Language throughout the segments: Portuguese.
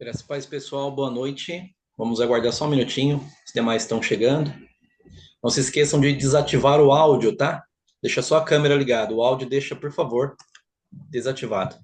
Graças a Paz, pessoal, boa noite. Vamos aguardar só um minutinho, os demais estão chegando. Não se esqueçam de desativar o áudio, tá? Deixa só a câmera ligada. O áudio deixa, por favor, desativado.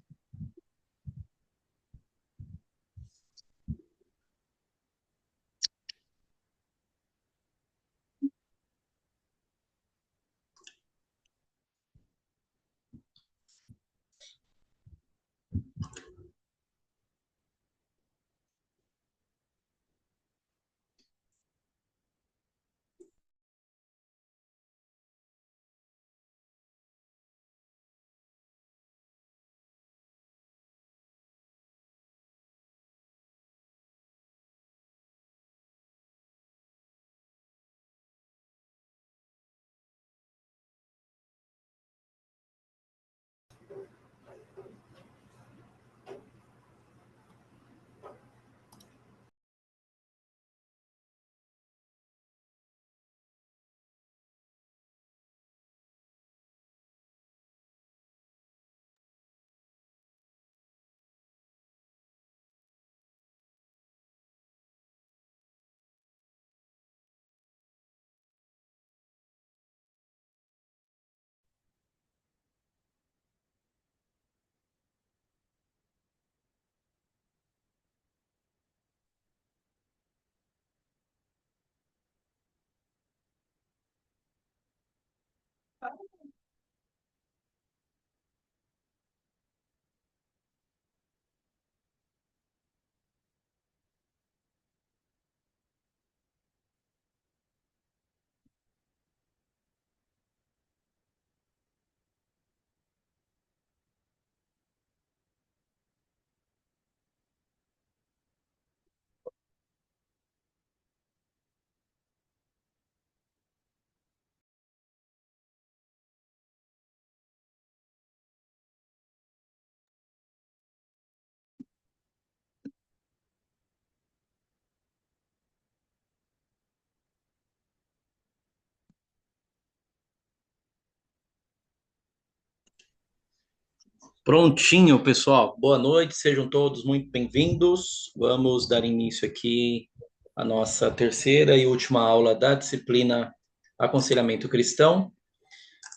Prontinho, pessoal. Boa noite, sejam todos muito bem-vindos. Vamos dar início aqui à nossa terceira e última aula da disciplina Aconselhamento Cristão.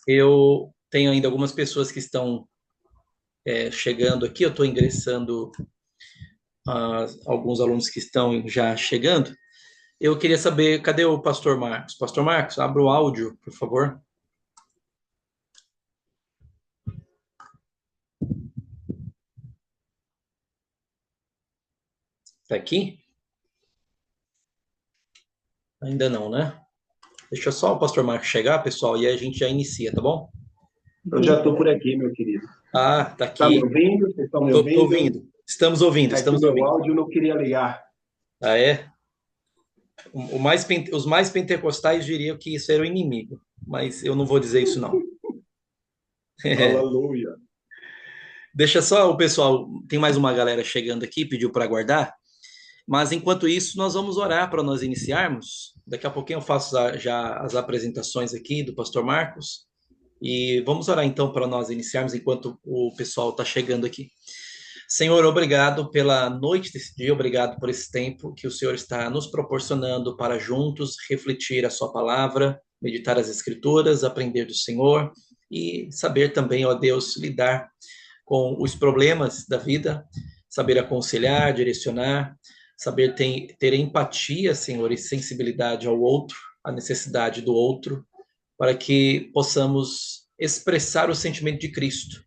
Eu tenho ainda algumas pessoas que estão chegando aqui, eu estou ingressando alguns alunos que estão já chegando. Eu queria saber, cadê o Pastor Marcos? Pastor Marcos, abra o áudio, por favor. Está aqui? Ainda não, né? Deixa só o Pastor Marcos chegar, pessoal, e aí a gente já inicia, tá bom? Eu já estou por aqui, meu querido. Ah, tá Está me aqui. ouvindo? Vocês estão me Tô ouvindo? ouvindo. Estamos ouvindo, É que o estamos meu ouvindo. áudio não queria ligar. Ah, é? Os mais pentecostais diriam que isso era o inimigo, mas eu não vou dizer isso, não. Aleluia. Deixa só o pessoal, tem mais uma galera chegando aqui, pediu para aguardar. Mas enquanto isso, nós vamos orar para nós iniciarmos. Daqui a pouquinho eu faço já as apresentações aqui do Pastor Marcos. E vamos orar então para nós iniciarmos enquanto o pessoal está chegando aqui. Senhor, obrigado pela noite desse dia, obrigado por esse tempo que o Senhor está nos proporcionando para juntos refletir a Sua palavra, meditar as Escrituras, aprender do Senhor e saber também, ó Deus, lidar com os problemas da vida, saber aconselhar, direcionar, saber ter empatia, Senhor, e sensibilidade ao outro, à necessidade do outro, para que possamos expressar o sentimento de Cristo,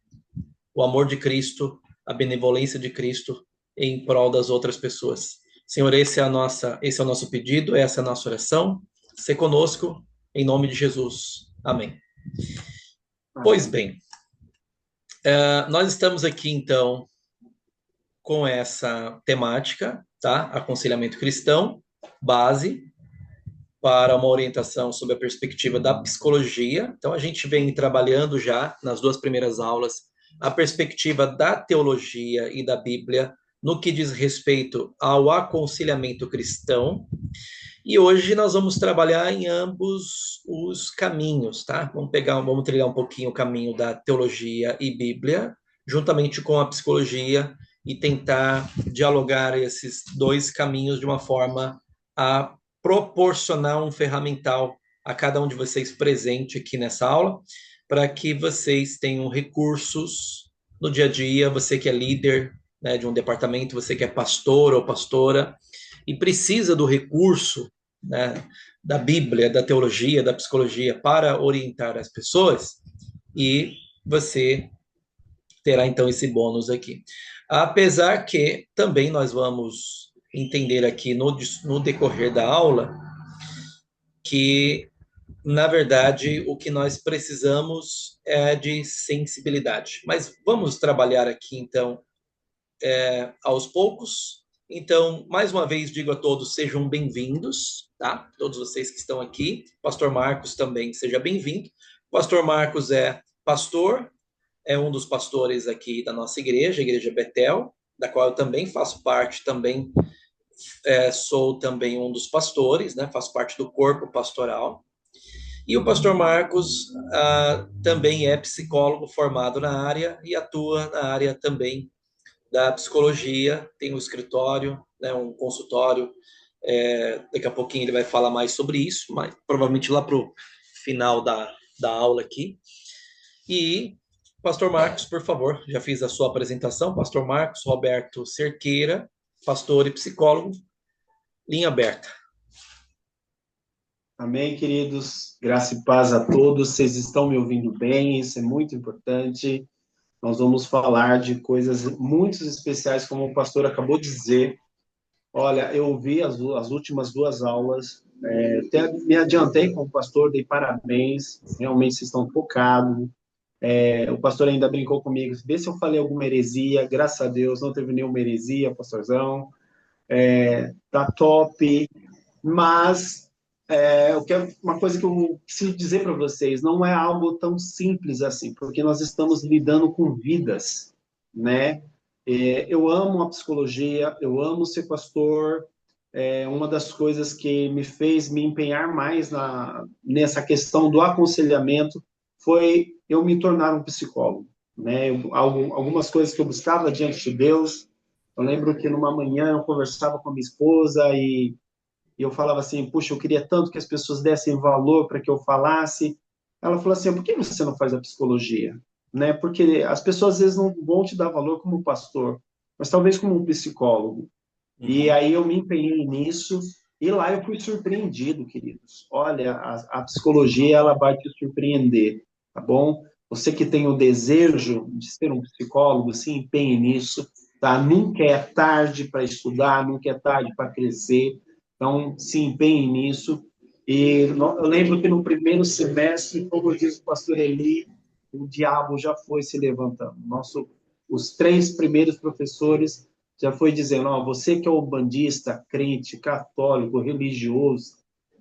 o amor de Cristo, a benevolência de Cristo em prol das outras pessoas. Senhor, esse é o nosso pedido, essa é a nossa oração. Se conosco, em nome de Jesus. Amém. Pois Amém. bem, nós estamos aqui então com essa temática, tá? Aconselhamento cristão, base para uma orientação sobre a perspectiva da psicologia. Então, a gente vem trabalhando já nas duas primeiras aulas a perspectiva da teologia e da Bíblia no que diz respeito ao aconselhamento cristão. E hoje nós vamos trabalhar em ambos os caminhos, tá? Vamos trilhar um pouquinho o caminho da teologia e Bíblia, juntamente com a psicologia e tentar dialogar esses dois caminhos de uma forma a proporcionar um ferramental a cada um de vocês presente aqui nessa aula, para que vocês tenham recursos no dia a dia, você que é líder, né, de um departamento, você que é pastor ou pastora, e precisa do recurso, né, da Bíblia, da teologia, da psicologia para orientar as pessoas, e você terá então esse bônus aqui. Apesar que também nós vamos entender aqui no decorrer da aula que, na verdade, o que nós precisamos é de sensibilidade. Mas vamos trabalhar aqui então aos poucos. Então, mais uma vez, digo a todos, sejam bem-vindos, tá? Todos vocês que estão aqui. Pastor Marcos também, seja bem-vindo. Pastor Marcos é pastor, é um dos pastores aqui da nossa igreja, a Igreja Betel, da qual eu também faço parte, também sou também um dos pastores, né? Faço parte do corpo pastoral. E o pastor Marcos também é psicólogo formado na área e atua na área também da psicologia, tem um escritório, né, um consultório. Daqui a pouquinho ele vai falar mais sobre isso, mas provavelmente lá para o final da aula aqui. E, Pastor Marcos, por favor, já fiz a sua apresentação. Pastor Marcos Roberto Cerqueira, pastor e psicólogo, linha aberta. Amém, queridos. Graça e paz a todos. Vocês estão me ouvindo bem? Isso é muito importante. Nós vamos falar de coisas muito especiais, como o pastor acabou de dizer. Olha, eu ouvi as últimas duas aulas, até me adiantei com o pastor, dei parabéns. Realmente vocês estão focados. O pastor ainda brincou comigo, vê se eu falei alguma heresia. Graças a Deus, não teve nenhuma heresia, pastorzão. Tá top. Mas uma coisa que eu preciso dizer para vocês, não é algo tão simples assim, porque nós estamos lidando com vidas, né? Eu amo a psicologia, eu amo ser pastor. Uma das coisas que me fez me empenhar mais nessa questão do aconselhamento foi eu me tornar um psicólogo, né? Algumas coisas que eu buscava diante de Deus. Eu lembro que numa manhã eu conversava com a minha esposa e eu falava assim, puxa, eu queria tanto que as pessoas dessem valor para que eu falasse. Ela falou assim, por que você não faz a psicologia? Né? Porque as pessoas às vezes não vão te dar valor como pastor, mas talvez como um psicólogo. E aí eu me empenhei nisso e lá eu fui surpreendido, queridos. Olha, a psicologia ela vai te surpreender, tá bom? Você que tem o desejo de ser um psicólogo, se empenhe nisso, tá? Nunca é tarde para estudar, nunca é tarde para crescer. Então, se empenhe nisso. E eu lembro que no primeiro semestre, como diz o pastor Eli, o diabo já foi se levantando. Os três primeiros professores já foi dizendo, ó, você que é umbandista, crente, católico, religioso,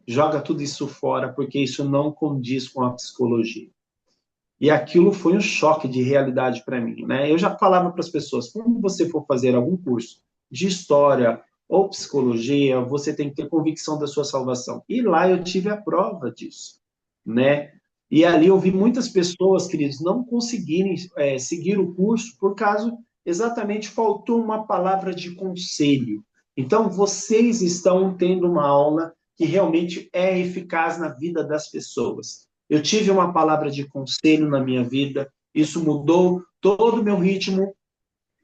joga tudo isso fora, porque isso não condiz com a psicologia. E aquilo foi um choque de realidade para mim, né? Eu já falava para as pessoas, quando você for fazer algum curso de história ou psicologia, você tem que ter convicção da sua salvação. E lá eu tive a prova disso, né? E ali eu vi muitas pessoas, queridos, não conseguirem seguir o curso por causa exatamente faltou uma palavra de conselho. Então, vocês estão tendo uma aula que realmente é eficaz na vida das pessoas. Eu tive uma palavra de conselho na minha vida, isso mudou todo o meu ritmo,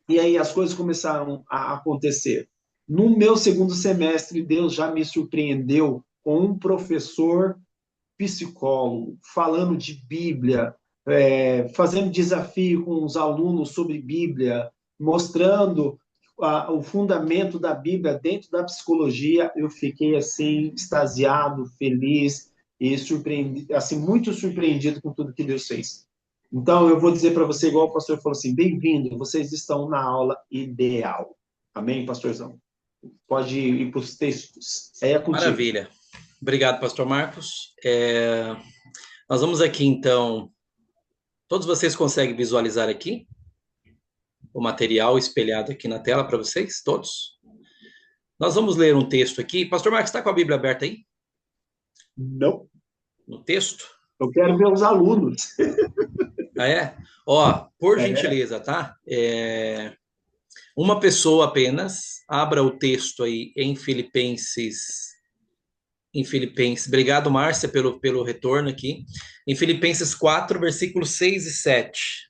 e aí as coisas começaram a acontecer. No meu segundo semestre, Deus já me surpreendeu com um professor psicólogo, falando de Bíblia, fazendo desafio com os alunos sobre Bíblia, mostrando o fundamento da Bíblia dentro da psicologia. Eu fiquei assim extasiado, feliz e surpreendido, assim muito surpreendido com tudo que Deus fez. Então eu vou dizer para você, igual o pastor falou assim, bem-vindo, vocês estão na aula ideal. Amém, pastorzão? Pode ir para os textos. É contigo. Maravilha. Obrigado, pastor Marcos. Nós vamos aqui, então. Todos vocês conseguem visualizar aqui o material espelhado aqui na tela para vocês? Todos? Nós vamos ler um texto aqui. Pastor Marcos, está com a Bíblia aberta aí? Não. No texto? Eu quero ver os alunos. Ah, é? Ó, por gentileza, tá? Uma pessoa apenas, abra o texto aí em Filipenses. Em Filipenses, obrigado, Márcia, pelo retorno aqui. Em Filipenses 4, versículos 6 e 7.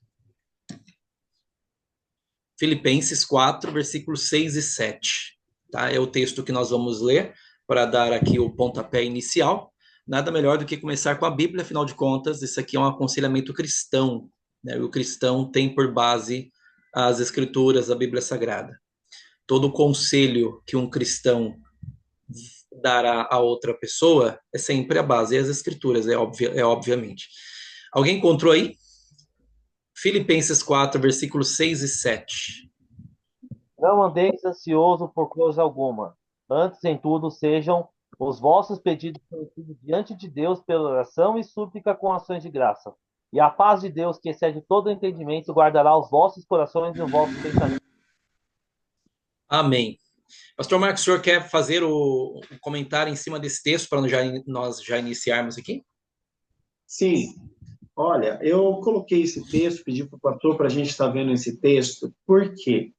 Filipenses 4, versículos 6 e 7. Tá? É o texto que nós vamos ler para dar aqui o pontapé inicial. Nada melhor do que começar com a Bíblia, afinal de contas, isso aqui é um aconselhamento cristão, né? O cristão tem por base as Escrituras, a Bíblia Sagrada. Todo conselho que um cristão dará a outra pessoa é sempre a base, e as Escrituras, obviamente. Alguém encontrou aí? Filipenses 4, versículos 6 e 7. Não andeis ansioso por coisa alguma. Antes, em tudo, sejam os vossos pedidos conhecidos diante de Deus pela oração e súplica com ações de graça. E a paz de Deus, que excede todo entendimento, guardará os vossos corações e os vossos pensamentos. Amém. Pastor Marcos, o senhor quer fazer o comentário em cima desse texto para nós já iniciarmos aqui? Sim. Olha, eu coloquei esse texto, pedi para o pastor para a gente estar vendo esse texto, porque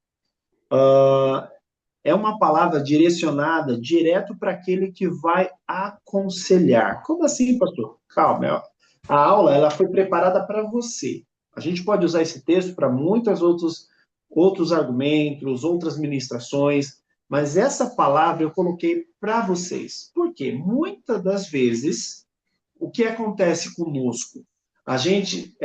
é uma palavra direcionada direto para aquele que vai aconselhar. Como assim, pastor? Calma, a aula ela foi preparada para você. A gente pode usar esse texto para muitos outros argumentos, outras ministrações, mas essa palavra eu coloquei para vocês. Por quê? Muitas das vezes, o que acontece conosco? A gente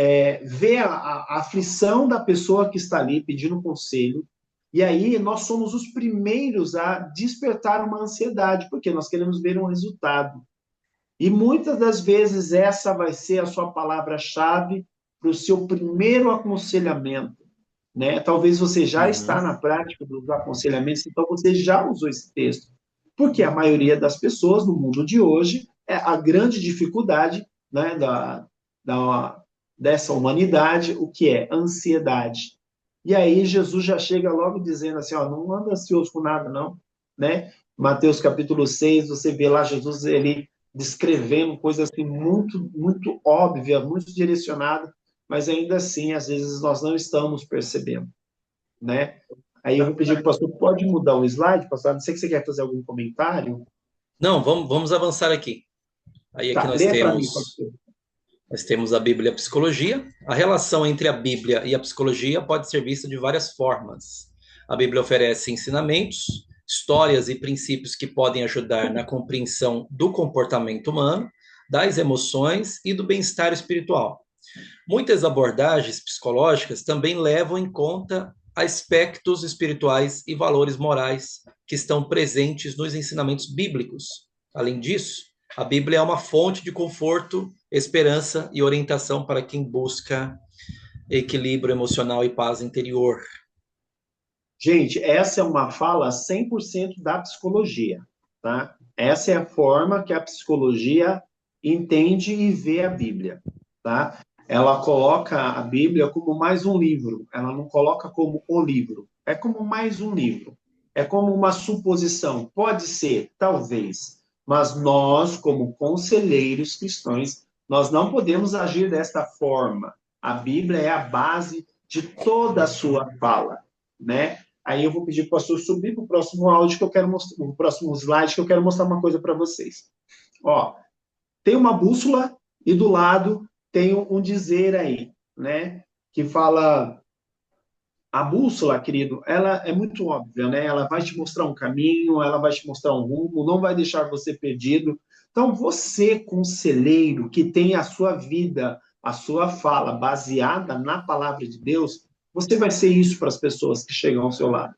vê a aflição da pessoa que está ali pedindo conselho, e aí nós somos os primeiros a despertar uma ansiedade, porque nós queremos ver um resultado. E muitas das vezes essa vai ser a sua palavra-chave para o seu primeiro aconselhamento. Né? Talvez você já está na prática dos aconselhamentos, então você já usou esse texto. Porque a maioria das pessoas no mundo de hoje, a grande dificuldade, né, dessa humanidade, o que é? Ansiedade. E aí Jesus já chega logo dizendo assim, ó, não anda ansioso com nada, não. Né? Mateus capítulo 6, você vê lá Jesus ele descrevendo coisas assim, muito, muito óbvias, muito direcionadas, mas ainda assim, às vezes, nós não estamos percebendo. Né? Aí eu vou pedir para o pastor, pode mudar o slide, pastor? Não sei se você quer fazer algum comentário. Não, vamos avançar aqui. Aí aqui Tá, lê para mim, pastor. Nós temos a Bíblia e a psicologia. A relação entre a Bíblia e a psicologia pode ser vista de várias formas. A Bíblia oferece ensinamentos, histórias e princípios que podem ajudar na compreensão do comportamento humano, das emoções e do bem-estar espiritual. Muitas abordagens psicológicas também levam em conta aspectos espirituais e valores morais que estão presentes nos ensinamentos bíblicos. Além disso, a Bíblia é uma fonte de conforto, esperança e orientação para quem busca equilíbrio emocional e paz interior. Gente, essa é uma fala 100% da psicologia, tá? Essa é a forma que a psicologia entende e vê a Bíblia, tá? Ela coloca a Bíblia como mais um livro, ela não coloca como o livro, é como mais um livro, é como uma suposição, pode ser, talvez, mas nós, como conselheiros cristãos, nós não podemos agir desta forma. A Bíblia é a base de toda a sua fala, né? Aí eu vou pedir para o pastor subir para o próximo áudio que eu quero mostrar, o próximo slide que eu quero mostrar uma coisa para vocês. Ó, tem uma bússola e do lado tem um dizer aí, né? Que fala a bússola, querido, ela é muito óbvia, né? Ela vai te mostrar um caminho, ela vai te mostrar um rumo, não vai deixar você perdido. Então, você, conselheiro, que tem a sua vida, a sua fala baseada na palavra de Deus, você vai ser isso para as pessoas que chegam ao seu lado.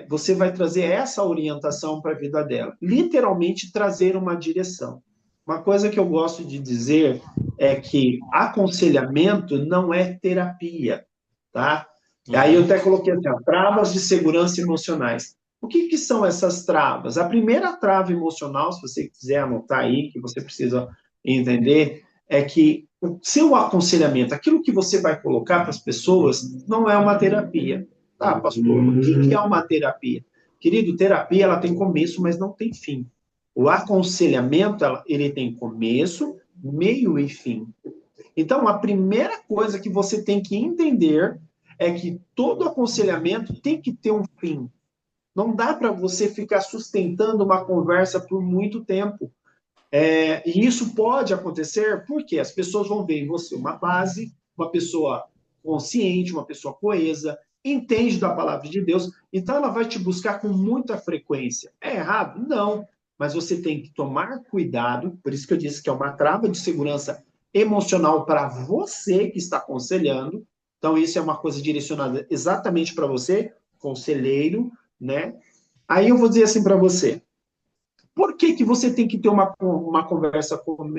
Você vai trazer essa orientação para a vida dela. Literalmente, trazer uma direção. Uma coisa que eu gosto de dizer é que aconselhamento não é terapia. Tá? E aí eu até coloquei assim, ó, travas de segurança emocionais. O que são essas travas? A primeira trava emocional, se você quiser anotar aí, que você precisa entender, é que o seu aconselhamento, aquilo que você vai colocar para as pessoas, não é uma terapia. Tá, pastor, o que é uma terapia? Querido, terapia ela tem começo, mas não tem fim. O aconselhamento, ele tem começo, meio e fim. Então, a primeira coisa que você tem que entender é que todo aconselhamento tem que ter um fim. Não dá para você ficar sustentando uma conversa por muito tempo. E isso pode acontecer porque as pessoas vão ver em você uma base, uma pessoa consciente, uma pessoa coesa, entende da palavra de Deus, então ela vai te buscar com muita frequência. É errado? Não. Mas você tem que tomar cuidado, por isso que eu disse que é uma trava de segurança emocional para você que está aconselhando. Então, isso é uma coisa direcionada exatamente para você, conselheiro, né? Aí eu vou dizer assim para você: por que, que você tem que ter uma conversa com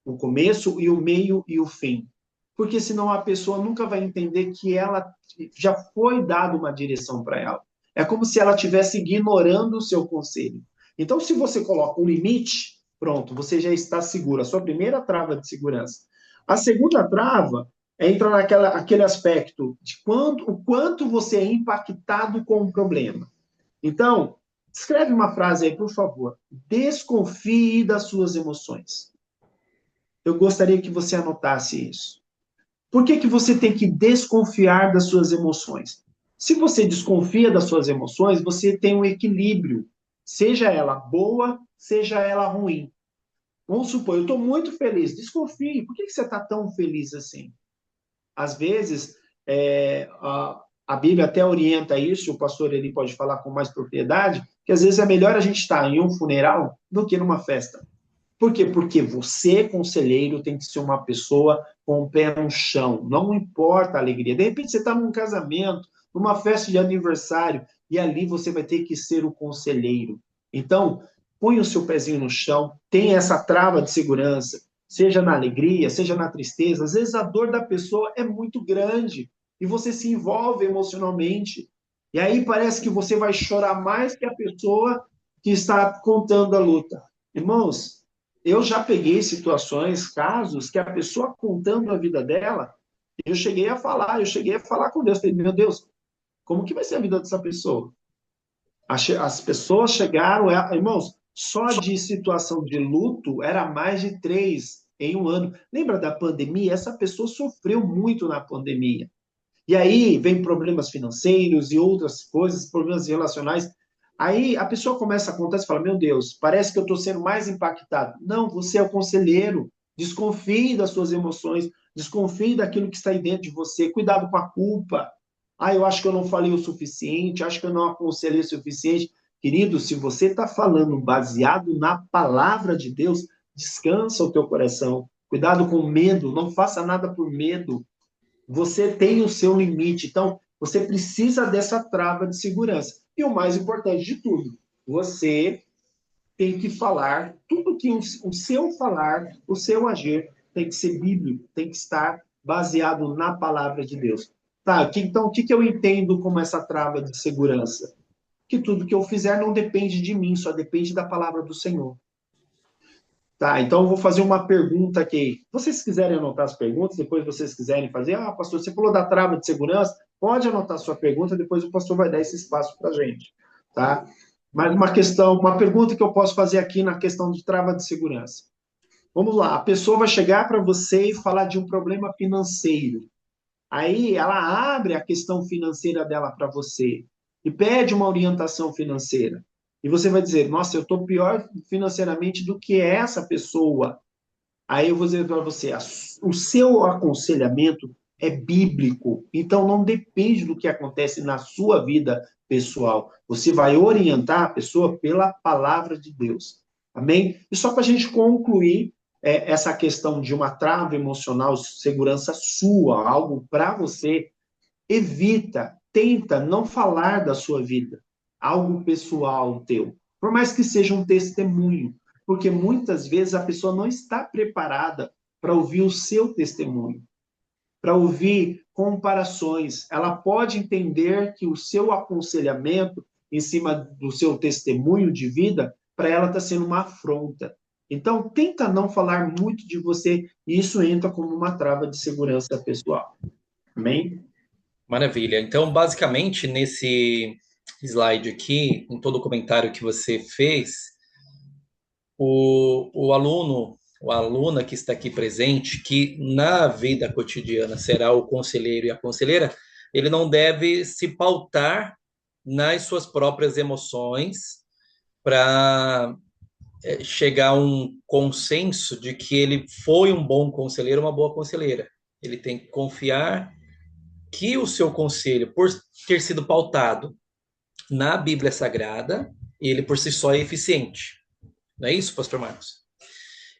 o começo e o meio e o fim? Porque senão a pessoa nunca vai entender que ela já foi dada uma direção para ela. É como se ela estivesse ignorando o seu conselho. Então, se você coloca um limite, pronto, você já está seguro. A sua primeira trava de segurança. A segunda trava entra naquele aspecto de o quanto você é impactado com o problema. Então, escreve uma frase aí, por favor. Desconfie das suas emoções. Eu gostaria que você anotasse isso. Por que, que você tem que desconfiar das suas emoções? Se você desconfia das suas emoções, você tem um equilíbrio, seja ela boa, seja ela ruim. Vamos supor, eu estou muito feliz, desconfie. Por que, que você está tão feliz assim? Às vezes, a Bíblia até orienta isso, o pastor ele pode falar com mais propriedade, que às vezes é melhor a gente estar em um funeral do que numa festa. Por quê? Porque você, conselheiro, tem que ser uma pessoa com o pé no chão. Não importa a alegria. De repente, você está num casamento, numa festa de aniversário, e ali você vai ter que ser o conselheiro. Então, põe o seu pezinho no chão, tem essa trava de segurança, seja na alegria, seja na tristeza. Às vezes, a dor da pessoa é muito grande e você se envolve emocionalmente. E aí parece que você vai chorar mais que a pessoa que está contando a luta. Irmãos, eu já peguei situações, casos, que a pessoa contando a vida dela, eu cheguei a falar com Deus. Falei, meu Deus, como que vai ser a vida dessa pessoa? As pessoas chegaram, irmãos, só de situação de luto era mais de 3 em um ano. Lembra da pandemia? Essa pessoa sofreu muito na pandemia. E aí vem problemas financeiros e outras coisas, problemas relacionais. Aí a pessoa começa a contar e fala: meu Deus, parece que eu estou sendo mais impactado. Não, você é o conselheiro. Desconfie das suas emoções, desconfie daquilo que está aí dentro de você. Cuidado com a culpa. Ah, eu acho que eu não falei o suficiente, acho que eu não aconselhei o suficiente. Querido, se você está falando baseado na palavra de Deus, descansa o teu coração. Cuidado com medo, não faça nada por medo. Você tem o seu limite. Então, você precisa dessa trava de segurança. E o mais importante de tudo, você tem que falar, tudo que o seu falar, o seu agir, tem que ser bíblico, tem que estar baseado na palavra de Deus. Tá, então o que eu entendo como essa trava de segurança? Que tudo que eu fizer não depende de mim, só depende da palavra do Senhor. Tá, então eu vou fazer uma pergunta aqui. Vocês quiserem anotar as perguntas, depois vocês quiserem fazer, pastor, você falou da trava de segurança, pode anotar a sua pergunta, depois o pastor vai dar esse espaço para a gente, tá? Mas uma pergunta que eu posso fazer aqui na questão de trava de segurança. Vamos lá, a pessoa vai chegar para você e falar de um problema financeiro. Aí ela abre a questão financeira dela para você e pede uma orientação financeira. E você vai dizer: nossa, eu estou pior financeiramente do que essa pessoa. Aí eu vou dizer para você: o seu aconselhamento é bíblico, então não depende do que acontece na sua vida pessoal. Você vai orientar a pessoa pela palavra de Deus. Amém? E só para a gente concluir essa questão de uma trava emocional, segurança sua, algo para você, evita, tenta não falar da sua vida, algo pessoal teu, por mais que seja um testemunho, porque muitas vezes a pessoa não está preparada para ouvir o seu testemunho, para ouvir comparações. Ela pode entender que o seu aconselhamento em cima do seu testemunho de vida, para ela está sendo uma afronta. Então, tenta não falar muito de você, e isso entra como uma trava de segurança pessoal. Amém? Maravilha. Então, basicamente, nesse slide aqui, em todo o comentário que você fez, o aluno, ou a aluna que está aqui presente, que na vida cotidiana será o conselheiro e a conselheira, Ele não deve se pautar nas suas próprias emoções para chegar a um consenso de que ele foi um bom conselheiro, uma boa conselheira. Ele tem que confiar que o seu conselho, por ter sido pautado na Bíblia Sagrada, ele por si só é eficiente. Não é isso, Pastor Marcos?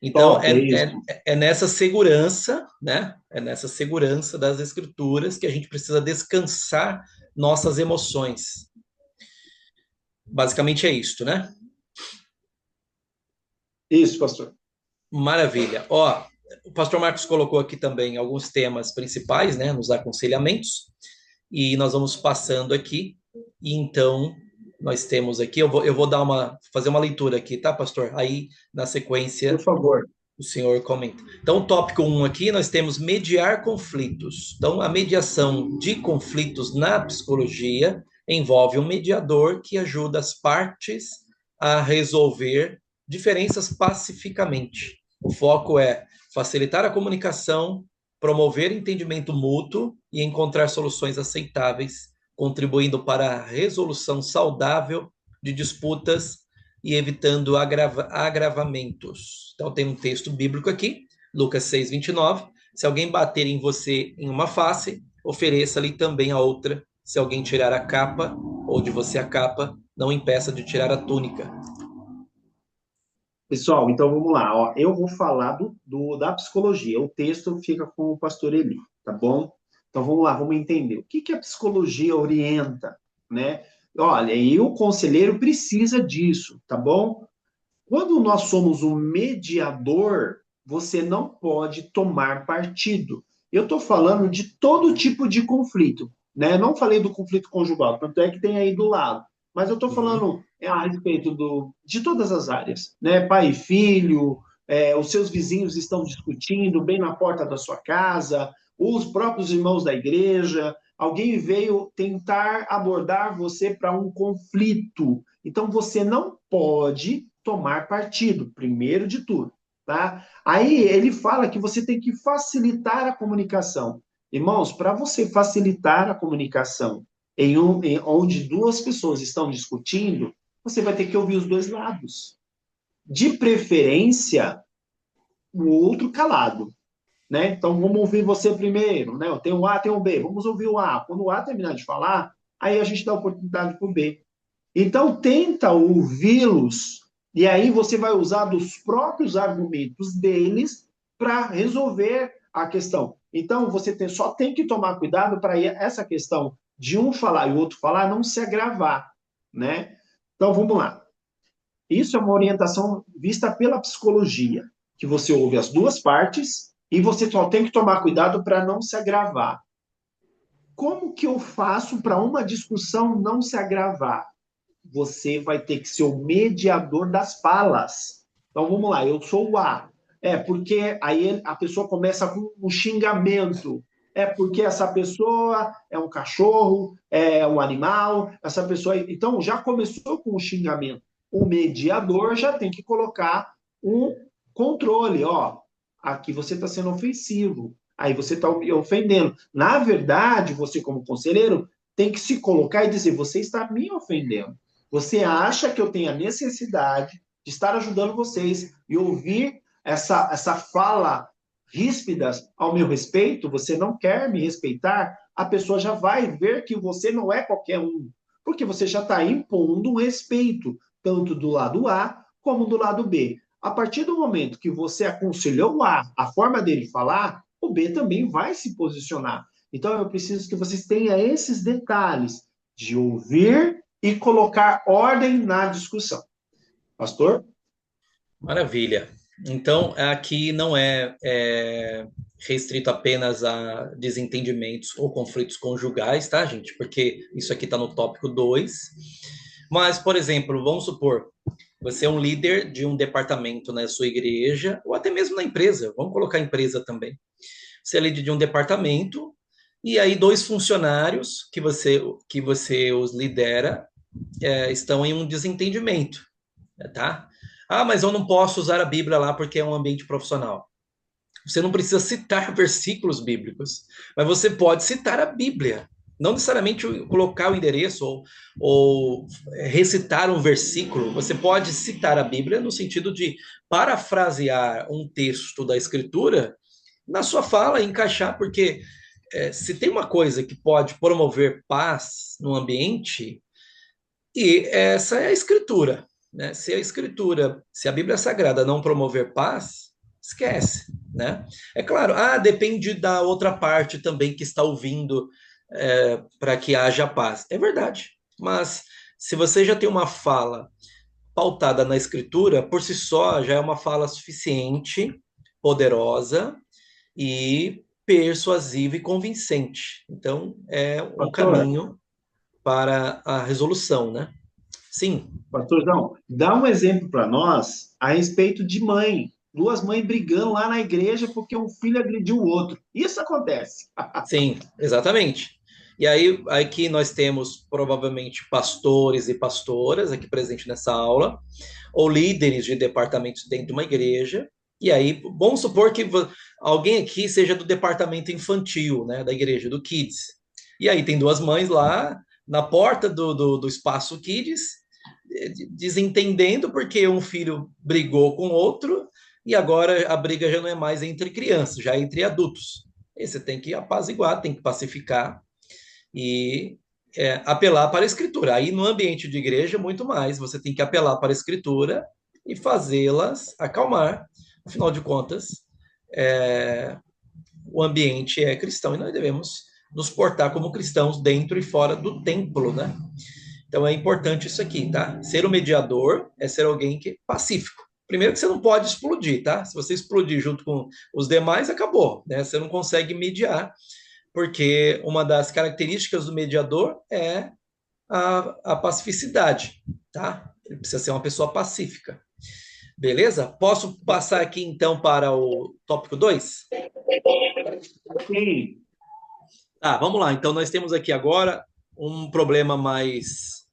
Então, Top, é isso. É nessa segurança, né? É nessa segurança das Escrituras que a gente precisa descansar nossas emoções. Basicamente é isto, né? Isso, pastor. Maravilha. Ó, o pastor Marcos colocou aqui também alguns temas principais, né, nos aconselhamentos, e nós vamos passando aqui, e então nós temos aqui, eu vou fazer uma leitura aqui, tá, pastor? Aí, na sequência, Por favor. o senhor comenta. Então, o tópico 1 aqui, nós temos mediar conflitos. Então, a mediação de conflitos na psicologia envolve um mediador que ajuda as partes a resolver diferenças pacificamente. O foco é facilitar a comunicação, promover entendimento mútuo e encontrar soluções aceitáveis, contribuindo para a resolução saudável de disputas e evitando agravamentos. Então, tem um texto bíblico aqui, Lucas 6:29. Se alguém bater em você em uma face, ofereça-lhe também a outra. Se alguém tirar a capa, ou de você a capa, não impeça de tirar a túnica. Pessoal, então vamos lá. Ó. Eu vou falar da psicologia. O texto fica com o pastor Eli, tá bom? Então vamos lá, vamos entender. O que a psicologia orienta, né? Olha, e o conselheiro precisa disso, tá bom? Quando nós somos um mediador, você não pode tomar partido. Eu estou falando de todo tipo de conflito, né? Eu não falei do conflito conjugal, tanto é que tem aí do lado. Mas eu estou falando a respeito de todas as áreas, né? Pai e filho, os seus vizinhos estão discutindo bem na porta da sua casa, os próprios irmãos da igreja, alguém veio tentar abordar você para um conflito. Então, você não pode tomar partido, primeiro de tudo, tá? Aí ele fala que você tem que facilitar a comunicação. Irmãos, para você facilitar a comunicação onde duas pessoas estão discutindo, você vai ter que ouvir os dois lados. De preferência, o outro calado, né? Então, vamos ouvir você primeiro, né? Tem o A, tem o B, vamos ouvir o A. Quando o A terminar de falar, aí a gente dá oportunidade para o B. Então, tenta ouvi-los, e aí você vai usar dos próprios argumentos deles para resolver a questão. Então, você só tem que tomar cuidado para essa questão de um falar e o outro falar não se agravar, né? Então, vamos lá. Isso é uma orientação vista pela psicologia, que você ouve as duas partes e você só tem que tomar cuidado para não se agravar. Como que eu faço para uma discussão não se agravar? Você vai ter que ser o mediador das falas. Então vamos lá, eu sou o A. Porque aí a pessoa começa com um xingamento. É porque essa pessoa é um cachorro, é um animal, essa pessoa. Então já começou com o xingamento. O mediador já tem que colocar um controle. Ó, aqui você está sendo ofensivo. Aí você está me ofendendo. Na verdade, você, como conselheiro, tem que se colocar e dizer: você está me ofendendo. Você acha que eu tenho a necessidade de estar ajudando vocês e ouvir essa fala ríspidas ao meu respeito? Você não quer me respeitar? A pessoa já vai ver que você não é qualquer um, porque você já está impondo um respeito, tanto do lado A como do lado B. A partir do momento que você aconselhou o a forma dele falar, o B também vai se posicionar. Então, eu preciso que vocês tenham esses detalhes de ouvir e colocar ordem na discussão. Pastor? Maravilha. Então, aqui não é restrito apenas a desentendimentos ou conflitos conjugais, tá, gente? Porque isso aqui está no tópico 2. Mas, por exemplo, vamos supor, você é um líder de um departamento na sua igreja, ou até mesmo na empresa, vamos colocar empresa também. Você é líder de um departamento, e aí dois funcionários que você os lidera estão em um desentendimento, tá? Ah, mas eu não posso usar a Bíblia lá porque é um ambiente profissional. Você não precisa citar versículos bíblicos, mas você pode citar a Bíblia. Não necessariamente colocar o endereço ou recitar um versículo. Você pode citar a Bíblia no sentido de parafrasear um texto da Escritura na sua fala, encaixar, porque se tem uma coisa que pode promover paz no ambiente, e essa é a Escritura, né? Se a Escritura, se a Bíblia Sagrada não promover paz, esquece, né? É claro, depende da outra parte também que está ouvindo para que haja paz. É verdade, mas se você já tem uma fala pautada na Escritura, por si só já é uma fala suficiente, poderosa e persuasiva e convincente. Então, é um Pastor, caminho para a resolução, né? Sim, pastorzão, dá um exemplo para nós a respeito de mãe. Duas mães brigando lá na igreja porque um filho agrediu o outro. Isso acontece. sim, exatamente. E aí, aqui nós temos provavelmente pastores e pastoras aqui presentes nessa aula, ou líderes de departamentos dentro de uma igreja. E aí, vamos supor que alguém aqui seja do departamento infantil, né, da igreja, do Kids. E aí tem duas mães lá na porta do espaço Kids, desentendendo porque um filho brigou com outro e agora a briga já não é mais entre crianças, já é entre adultos. E você tem que apaziguar, tem que pacificar e apelar para a escritura. Aí no ambiente de igreja, muito mais, você tem que apelar para a escritura e fazê-las acalmar. Afinal de contas, é, o ambiente é cristão e nós devemos nos portar como cristãos dentro e fora do templo, né? Então é importante isso aqui, tá? Ser o mediador é ser alguém que é pacífico. Primeiro que você não pode explodir, tá? Se você explodir junto com os demais, acabou, né? Você não consegue mediar, porque uma das características do mediador é a pacificidade, tá? Ele precisa ser uma pessoa pacífica. Beleza? Posso passar aqui então para o tópico 2? Sim, Vamos lá. Então nós temos aqui agora um problema mais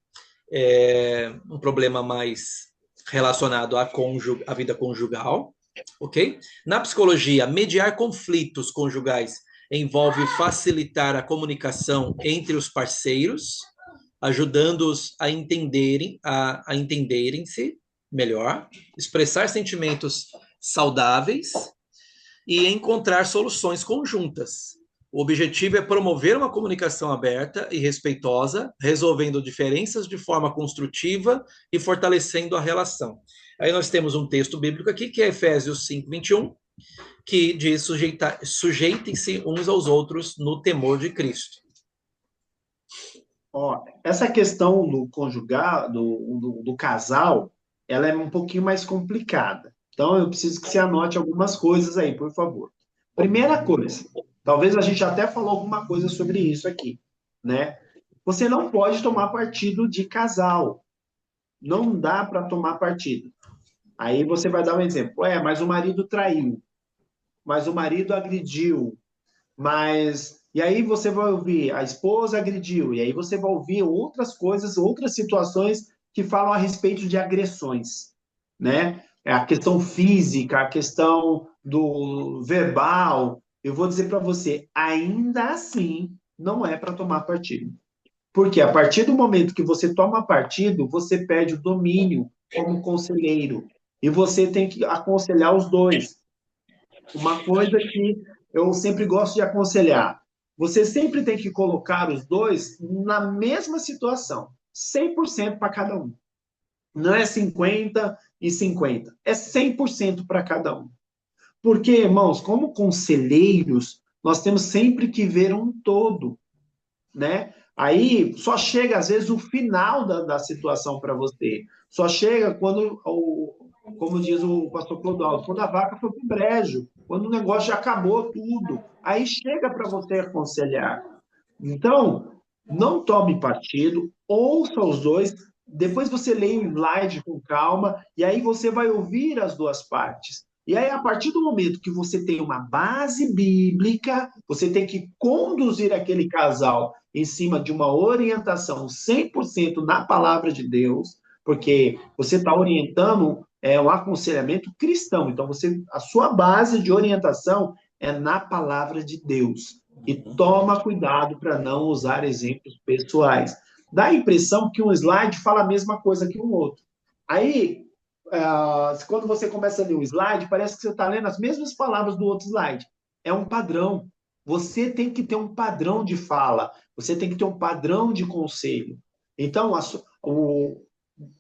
relacionado à vida conjugal, ok? Na psicologia, mediar conflitos conjugais envolve facilitar a comunicação entre os parceiros, ajudando-os a entenderem-se melhor, expressar sentimentos saudáveis e encontrar soluções conjuntas. O objetivo é promover uma comunicação aberta e respeitosa, resolvendo diferenças de forma construtiva e fortalecendo a relação. Aí nós temos um texto bíblico aqui, que é Efésios 5, 21, que diz: sujeitem-se uns aos outros no temor de Cristo. ó, essa questão do conjugal, do casal, ela é um pouquinho mais complicada. Então, eu preciso que você anote algumas coisas aí, por favor. Primeira coisa, talvez a gente até falou alguma coisa sobre isso aqui, né? Você não pode tomar partido de casal. Não dá para tomar partido. Aí você vai dar um exemplo. Mas o marido traiu, mas o marido agrediu, mas. E aí você vai ouvir, a esposa agrediu, e aí você vai ouvir outras coisas, outras situações que falam a respeito de agressões, né? É a questão física, a questão do verbal. Eu vou dizer para você, ainda assim, não é para tomar partido. Porque a partir do momento que você toma partido, você perde o domínio como conselheiro. E você tem que aconselhar os dois. Uma coisa que eu sempre gosto de aconselhar: você sempre tem que colocar os dois na mesma situação, 100% para cada um. Não é 50 e 50, é 100% para cada um. Porque, irmãos, como conselheiros, nós temos sempre que ver um todo, né? Aí só chega, às vezes, o final da situação para você. Só chega quando, como diz o pastor Clodoaldo, quando a vaca foi para o brejo, quando o negócio já acabou tudo. Aí chega para você aconselhar. Então, não tome partido, ouça os dois, depois você lê o slide com calma, e aí você vai ouvir as duas partes. E aí, a partir do momento que você tem uma base bíblica, você tem que conduzir aquele casal em cima de uma orientação 100% na palavra de Deus, porque você está orientando um aconselhamento cristão. Então, a sua base de orientação é na palavra de Deus. E toma cuidado para não usar exemplos pessoais. Dá a impressão que um slide fala a mesma coisa que um outro. Aí, quando você começa a ler um slide, parece que você está lendo as mesmas palavras do outro slide. É um padrão. Você tem que ter um padrão de fala, você tem que ter um padrão de conselho. Então,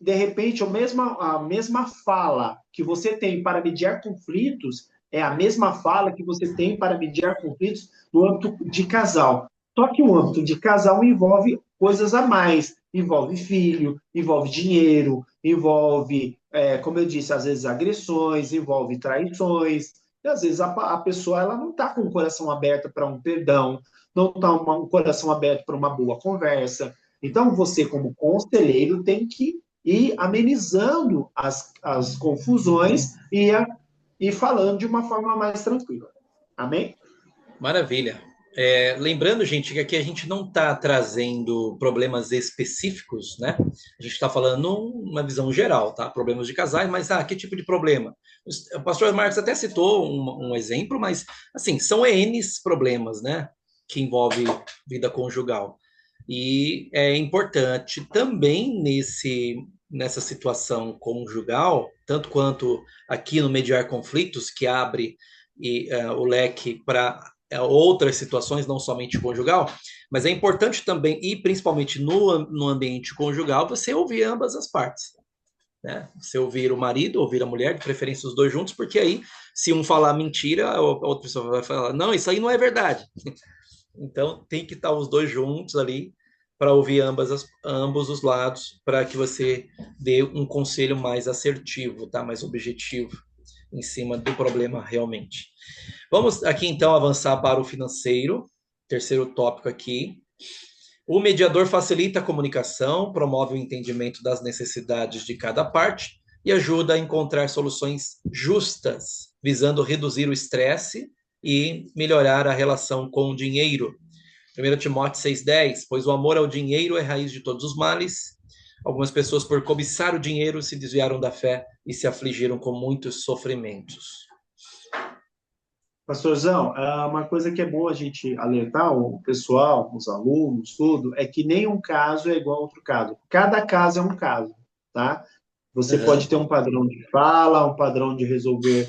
de repente, a mesma fala que você tem para mediar conflitos é a mesma fala que você tem para mediar conflitos no âmbito de casal. Só que o âmbito de casal envolve coisas a mais. Envolve filho, envolve dinheiro, envolve, como eu disse, às vezes agressões, envolve traições. E às vezes a pessoa ela não está com o coração aberto para um perdão, não está com o coração aberto para uma boa conversa. Então, você, como conselheiro, tem que ir amenizando as confusões e falando de uma forma mais tranquila. Amém? Maravilha. Lembrando, gente, que aqui a gente não está trazendo problemas específicos, né? A gente está falando uma visão geral, tá? Problemas de casais, mas que tipo de problema? O pastor Marcos até citou um exemplo, mas assim, são N problemas, né? Que envolve vida conjugal. E é importante também nessa situação conjugal, tanto quanto aqui no Mediar Conflitos, que abre o leque para outras situações, não somente conjugal, mas é importante também, e principalmente no ambiente conjugal, você ouvir ambas as partes. Né? Você ouvir o marido, ouvir a mulher, de preferência os dois juntos, porque aí, se um falar mentira, a outra pessoa vai falar, não, isso aí não é verdade. Então, tem que estar os dois juntos ali para ouvir ambos os lados, para que você dê um conselho mais assertivo, tá? Mais objetivo em cima do problema realmente. Vamos aqui então avançar para o financeiro, terceiro tópico aqui. O mediador facilita a comunicação, promove o entendimento das necessidades de cada parte e ajuda a encontrar soluções justas, visando reduzir o estresse e melhorar a relação com o dinheiro. 1 Timóteo 6,10, pois o amor ao dinheiro é raiz de todos os males. Algumas pessoas, por cobiçar o dinheiro, se desviaram da fé e se afligiram com muitos sofrimentos. Pastorzão, uma coisa que é boa a gente alertar o pessoal, os alunos, tudo, é que nenhum caso é igual a outro caso. Cada caso é um caso, tá? Você pode ter um padrão de fala, um padrão de resolver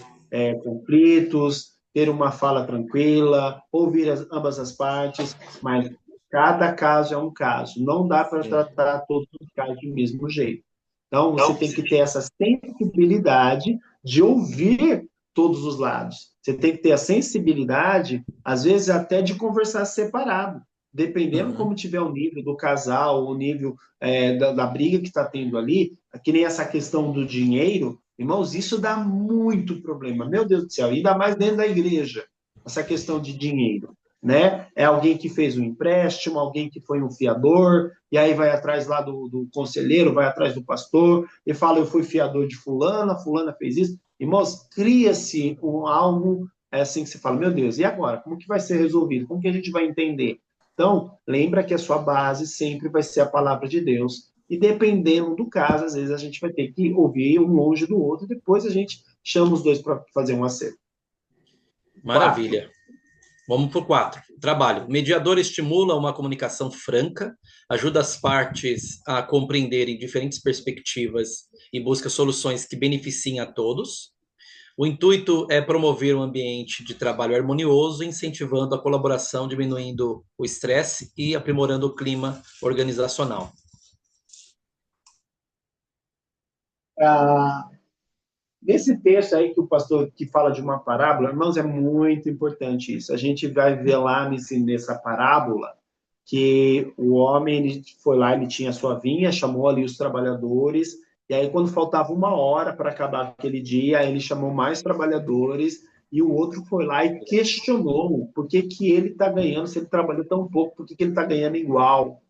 conflitos, ter uma fala tranquila, ouvir ambas as partes, mas cada caso é um caso. Não dá para tratar todos os casos do mesmo jeito. Então, você tem que ter essa sensibilidade de ouvir todos os lados. Você tem que ter a sensibilidade, às vezes até de conversar separado, dependendo como tiver o nível do casal, o nível da briga que está tendo ali, que nem essa questão do dinheiro, irmãos, isso dá muito problema, meu Deus do céu, ainda mais dentro da igreja, essa questão de dinheiro, né? É alguém que fez um empréstimo, alguém que foi um fiador, e aí vai atrás lá do conselheiro, vai atrás do pastor, e fala, eu fui fiador de fulana, fulana fez isso. Irmãos, cria-se algo assim que você fala, meu Deus, e agora? Como que vai ser resolvido? Como que a gente vai entender? Então, lembra que a sua base sempre vai ser a palavra de Deus, e dependendo do caso, às vezes a gente vai ter que ouvir um longe do outro, e depois a gente chama os dois para fazer um acerto. Maravilha. 4. Vamos para o 4. Trabalho. O mediador estimula uma comunicação franca, ajuda as partes a compreenderem diferentes perspectivas e busca soluções que beneficiem a todos. O intuito é promover um ambiente de trabalho harmonioso, incentivando a colaboração, diminuindo o estresse e aprimorando o clima organizacional. Nesse texto aí que o pastor que fala de uma parábola, irmãos, é muito importante isso. A gente vai ver lá nessa parábola que o homem ele foi lá, ele tinha a sua vinha, chamou ali os trabalhadores, e aí quando faltava 1 hora para acabar aquele dia, ele chamou mais trabalhadores, e o outro foi lá e questionou por que que ele está ganhando, se ele trabalhou tão pouco, por que que ele está ganhando igual?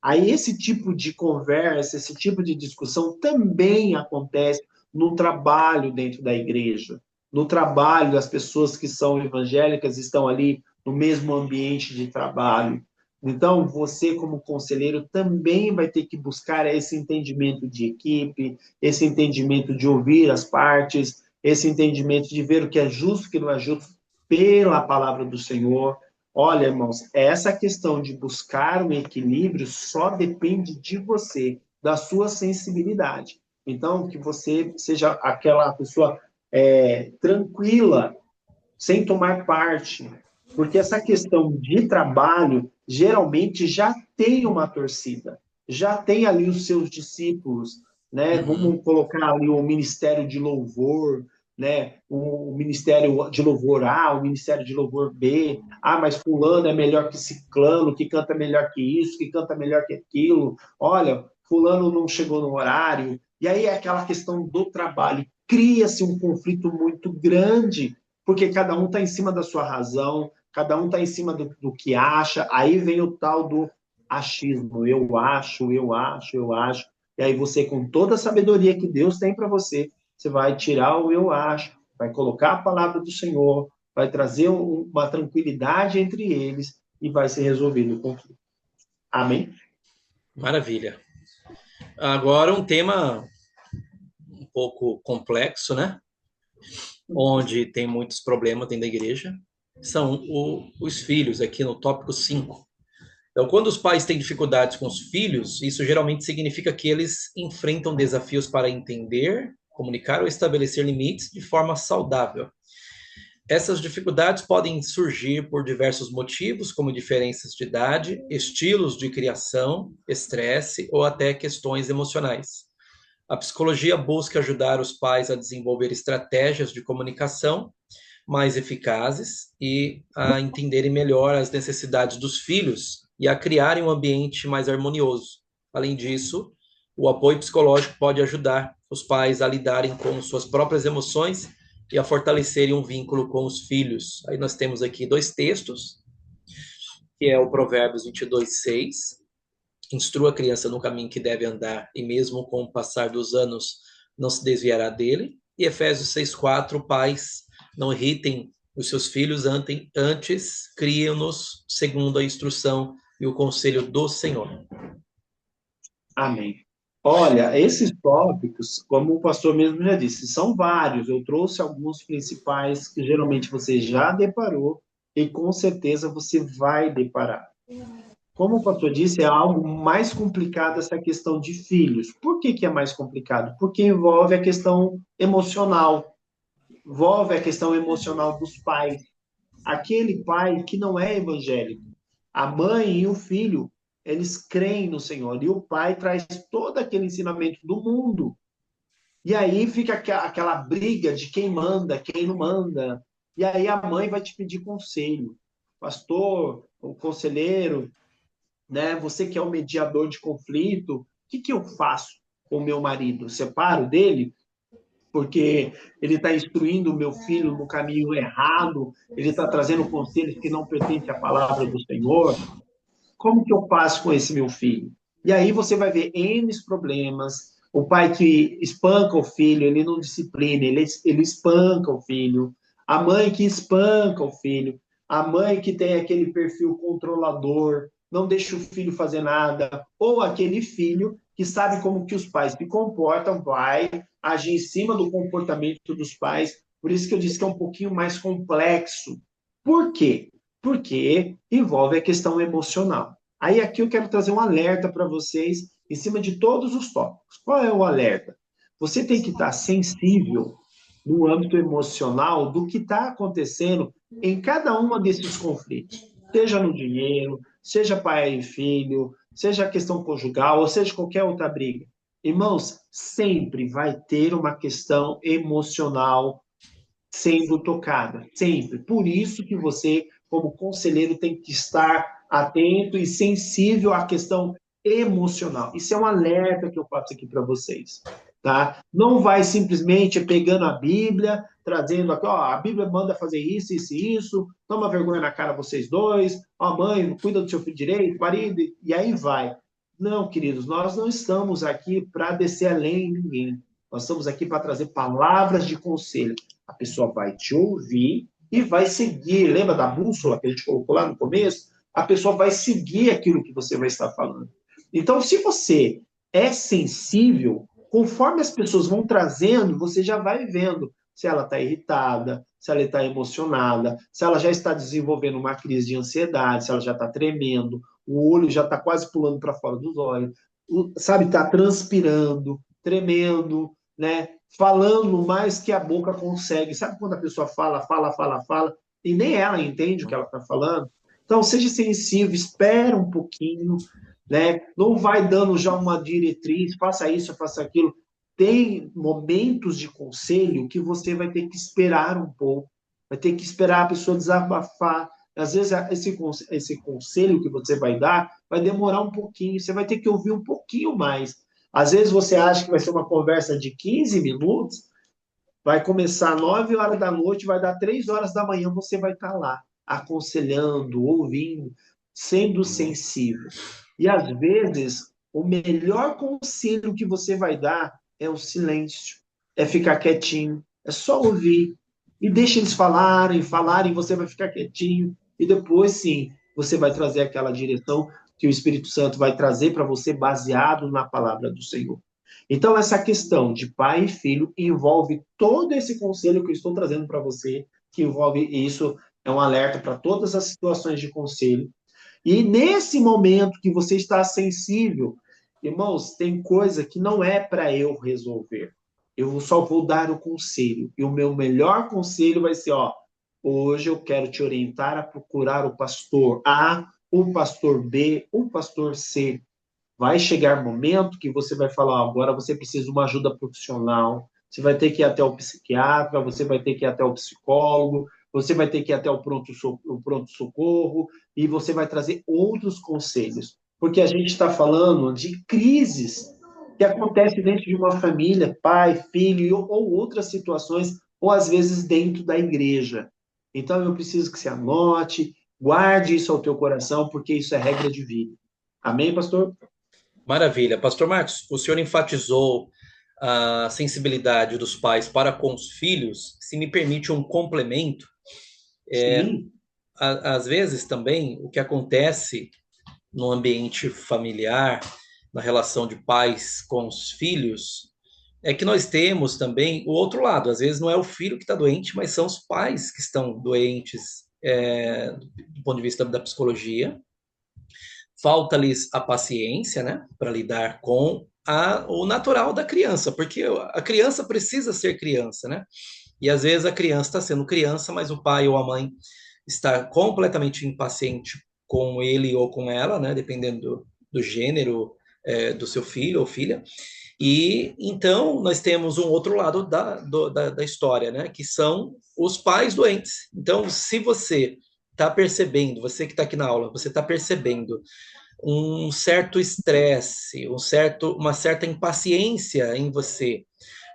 Aí esse tipo de conversa, esse tipo de discussão também acontece no trabalho dentro da igreja, no trabalho das pessoas que são evangélicas estão ali no mesmo ambiente de trabalho. Então, você como conselheiro também vai ter que buscar esse entendimento de equipe, esse entendimento de ouvir as partes, esse entendimento de ver o que é justo e o que não é justo pela palavra do Senhor. Olha, irmãos, essa questão de buscar um equilíbrio só depende de você, da sua sensibilidade. Então, que você seja aquela pessoa tranquila, sem tomar parte. Porque essa questão de trabalho geralmente já tem uma torcida, já tem ali os seus discípulos, né? Uhum. Vamos colocar ali o ministério de louvor, né? O ministério de louvor A, o ministério de louvor B. Ah, mas fulano é melhor que ciclano, que canta melhor que isso, que canta melhor que aquilo. Olha, fulano não chegou no horário. E aí é aquela questão do trabalho. Cria-se um conflito muito grande porque cada um está em cima da sua razão, cada um está em cima do que acha, aí vem o tal do achismo, eu acho, eu acho, eu acho, e aí você, com toda a sabedoria que Deus tem para você, você vai tirar o eu acho, vai colocar a palavra do Senhor, vai trazer uma tranquilidade entre eles e vai ser resolvido o conflito. Amém? Maravilha. Agora um tema um pouco complexo, né? Onde tem muitos problemas dentro da igreja, são os filhos, aqui no tópico 5. Então, quando os pais têm dificuldades com os filhos, isso geralmente significa que eles enfrentam desafios para entender, comunicar ou estabelecer limites de forma saudável. Essas dificuldades podem surgir por diversos motivos, como diferenças de idade, estilos de criação, estresse ou até questões emocionais. A psicologia busca ajudar os pais a desenvolver estratégias de comunicação mais eficazes e a entenderem melhor as necessidades dos filhos e a criarem um ambiente mais harmonioso. Além disso, o apoio psicológico pode ajudar os pais a lidarem com suas próprias emoções e a fortalecerem um vínculo com os filhos. Aí nós temos aqui dois textos, que é o Provérbios 22:6, instrua a criança no caminho que deve andar e mesmo com o passar dos anos não se desviará dele. E Efésios 6:4, pais, não irritem os seus filhos, antes criem-nos segundo a instrução e o conselho do Senhor. Amém. Olha, esses tópicos, como o pastor mesmo já disse, são vários. Eu trouxe alguns principais que geralmente você já deparou e com certeza você vai deparar. Como o pastor disse, é algo mais complicado essa questão de filhos. Por que que é mais complicado? Porque envolve a questão emocional, envolve a questão emocional dos pais. Aquele pai que não é evangélico, a mãe e o filho, eles creem no Senhor, e o pai traz todo aquele ensinamento do mundo. E aí fica aquela briga de quem manda, quem não manda. E aí a mãe vai te pedir conselho. Pastor, o conselheiro, né? Você que é o mediador de conflito, o que que eu faço com o meu marido? Separo dele? Porque ele está instruindo o meu filho no caminho errado, ele está trazendo conselhos que não pertencem à palavra do Senhor. Como que eu faço com esse meu filho? E aí você vai ver N problemas. O pai que espanca o filho, ele não disciplina, ele espanca o filho. A mãe que espanca o filho. A mãe que tem aquele perfil controlador, não deixa o filho fazer nada. Ou aquele filho que sabe como que os pais se comportam, vai agir em cima do comportamento dos pais. Por isso que eu disse que é um pouquinho mais complexo. Por quê? Porque envolve a questão emocional. Aí aqui eu quero trazer um alerta para vocês em cima de todos os tópicos. Qual é o alerta? Você tem que estar sensível no âmbito emocional do que está acontecendo em cada um desses conflitos. Seja no dinheiro, seja pai e filho, seja a questão conjugal, ou seja qualquer outra briga. Irmãos, sempre vai ter uma questão emocional sendo tocada, sempre. Por isso que você, como conselheiro, tem que estar atento e sensível à questão emocional. Isso é um alerta que eu faço aqui para vocês, tá? Não vai simplesmente pegando a Bíblia, trazendo aqui, ó, a Bíblia manda fazer isso, isso e isso, toma vergonha na cara vocês dois, ó, mãe, cuida do seu filho direito, marido, e aí vai. Não, queridos, nós não estamos aqui para descer além de ninguém. Nós estamos aqui para trazer palavras de conselho. A pessoa vai te ouvir e vai seguir. Lembra da bússola que a gente colocou lá no começo? A pessoa vai seguir aquilo que você vai estar falando. Então, se você é sensível, conforme as pessoas vão trazendo, você já vai vendo. se ela está irritada, se ela está emocionada, se ela já está desenvolvendo uma crise de ansiedade, se ela já está tremendo, o olho já está quase pulando para fora dos olhos, sabe, está transpirando, tremendo, né? Falando mais que a boca consegue. Sabe quando a pessoa fala, fala, fala, fala, e nem ela entende o que ela está falando? Então, seja sensível, espera um pouquinho, né? Não vai dando já uma diretriz, faça isso, faça aquilo. Tem momentos de conselho que você vai ter que esperar um pouco, vai ter que esperar a pessoa desabafar. Às vezes, esse conselho que você vai dar vai demorar um pouquinho, você vai ter que ouvir um pouquinho mais. Às vezes, você acha que vai ser uma conversa de 15 minutos, vai começar às 9 horas da noite, vai dar 3 horas da manhã, você vai estar lá, aconselhando, ouvindo, sendo sensível. E às vezes, o melhor conselho que você vai dar é o silêncio, é ficar quietinho, é só ouvir. E deixa eles falarem, falarem, você vai ficar quietinho. E depois, sim, você vai trazer aquela direção que o Espírito Santo vai trazer para você baseado na palavra do Senhor. Então, essa questão de pai e filho envolve todo esse conselho que eu estou trazendo para você, que envolve isso, é um alerta para todas as situações de conselho. E nesse momento que você está sensível, irmãos, tem coisa que não é para eu resolver. Eu só vou dar o conselho. E o meu melhor conselho vai ser, ó, hoje eu quero te orientar a procurar o pastor A, o pastor B, o pastor C. Vai chegar momento que você vai falar, ó, agora você precisa de uma ajuda profissional, você vai ter que ir até o psiquiatra, você vai ter que ir até o psicólogo, você vai ter que ir até o pronto-socorro, e você vai trazer outros conselhos. Porque a gente está falando de crises que acontecem dentro de uma família, pai, filho, ou outras situações, ou às vezes dentro da igreja. Então eu preciso que você anote, guarde isso ao teu coração, porque isso é regra de vida. Amém, pastor? Maravilha. Pastor Marcos, o senhor enfatizou a sensibilidade dos pais para com os filhos. Se me permite um complemento, Sim, às vezes também o que acontece no ambiente familiar, na relação de pais com os filhos, é que nós temos também o outro lado. Às vezes não é o filho que está doente, mas são os pais que estão doentes, do ponto de vista da psicologia. Falta-lhes a paciência, né, para lidar com o natural da criança, porque a criança precisa ser criança, né? E às vezes a criança está sendo criança, mas o pai ou a mãe está completamente impaciente com ele ou com ela, né? Dependendo do gênero do seu filho ou filha. E então nós temos um outro lado da história, né? Que são os pais doentes. Então, se você está percebendo, você que está aqui na aula, você está percebendo um certo estresse, uma certa impaciência em você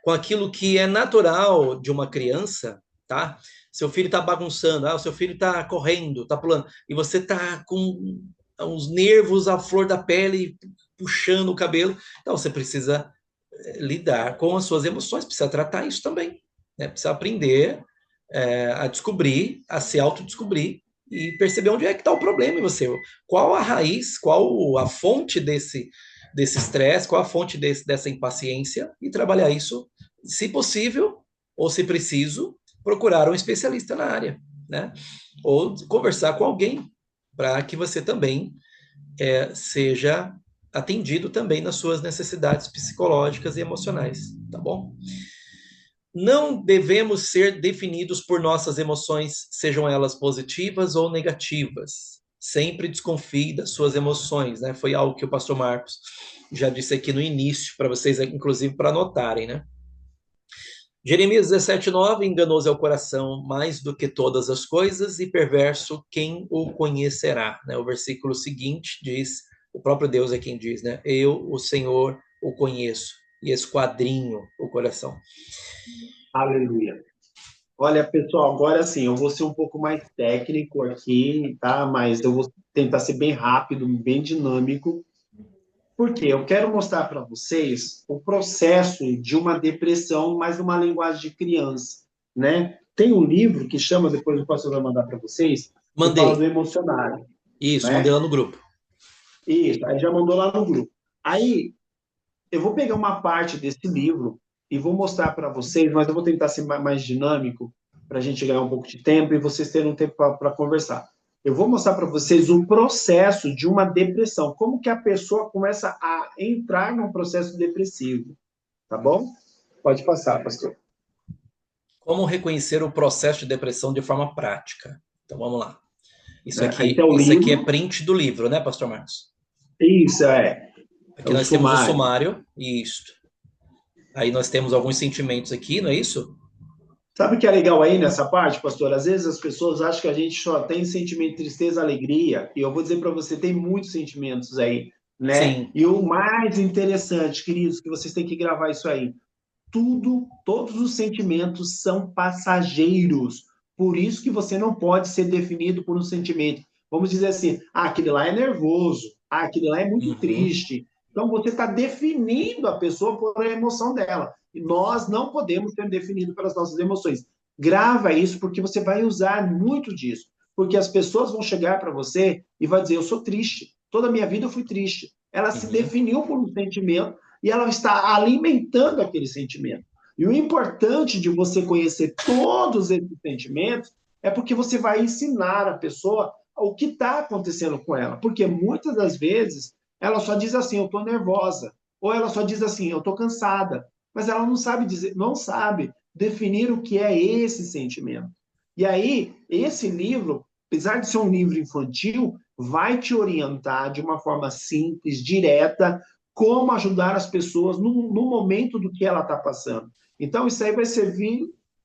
com aquilo que é natural de uma criança, tá? Seu filho está bagunçando, o seu filho está correndo, está pulando, e você está com os nervos à flor da pele, puxando o cabelo. Então você precisa lidar com as suas emoções, precisa tratar isso também, né? Precisa aprender a descobrir, a se autodescobrir e perceber onde é que está o problema em você. Qual a raiz, qual a fonte desse estresse, qual a fonte dessa impaciência e trabalhar isso, se possível, ou se preciso, procurar um especialista na área, né? Ou conversar com alguém para que você também seja atendido também nas suas necessidades psicológicas e emocionais, tá bom? Não devemos ser definidos por nossas emoções, sejam elas positivas ou negativas. Sempre desconfie das suas emoções, né? Foi algo que o pastor Marcos já disse aqui no início, para vocês, inclusive, para anotarem, né? Jeremias 17:9, enganoso é o coração mais do que todas as coisas e perverso quem o conhecerá, né? O versículo seguinte diz, o próprio Deus é quem diz, né? Eu, o Senhor, o conheço e esquadrinho o coração. aleluia. Olha, pessoal, agora sim, eu vou ser um pouco mais técnico aqui, tá? Mas eu vou tentar ser bem rápido, bem dinâmico. Por quê? Eu quero mostrar para vocês o processo de uma depressão, mas numa linguagem de criança, né? Tem um livro que chama, depois o pastor vai mandar para vocês, que fala do Mandei. emocionário, Isso, mandei né? lá no grupo. Isso, aí já mandou lá no grupo. Aí, eu vou pegar uma parte desse livro e vou mostrar para vocês, mas eu vou tentar ser mais dinâmico para a gente ganhar um pouco de tempo e vocês terem um tempo para conversar. Eu vou mostrar para vocês o processo de uma depressão, como que a pessoa começa a entrar num processo depressivo, tá bom? Pode passar, pastor. Como reconhecer o processo de depressão de forma prática? Então vamos lá. Isso aqui é print do livro, né, pastor Marcos? Isso, é. Aqui nós temos o sumário. Isso. Aí nós temos alguns sentimentos aqui, não é isso? Sabe o que é legal aí nessa parte, pastor? Às vezes as pessoas acham que a gente só tem sentimento de tristeza, alegria, e eu vou dizer para você, tem muitos sentimentos aí, né? Sim. E o mais interessante, queridos, que vocês têm que gravar isso aí, todos os sentimentos são passageiros. Por isso que você não pode ser definido por um sentimento. Vamos dizer assim, aquele lá é nervoso, aquele lá é muito triste. Então você está definindo a pessoa por a emoção dela. E nós não podemos ser definidos pelas nossas emoções. Grava isso porque você vai usar muito disso. Porque as pessoas vão chegar para você e vão dizer, eu sou triste. Toda a minha vida eu fui triste. Ela se definiu por um sentimento e ela está alimentando aquele sentimento. E o importante de você conhecer todos esses sentimentos é porque você vai ensinar a pessoa o que está acontecendo com ela. Porque muitas das vezes ela só diz assim, eu estou nervosa. Ou ela só diz assim, eu estou cansada. Mas ela não sabe dizer, não sabe definir o que é esse sentimento. E aí, esse livro, apesar de ser um livro infantil, vai te orientar de uma forma simples, direta, como ajudar as pessoas no momento do que ela está passando. Então, isso aí vai servir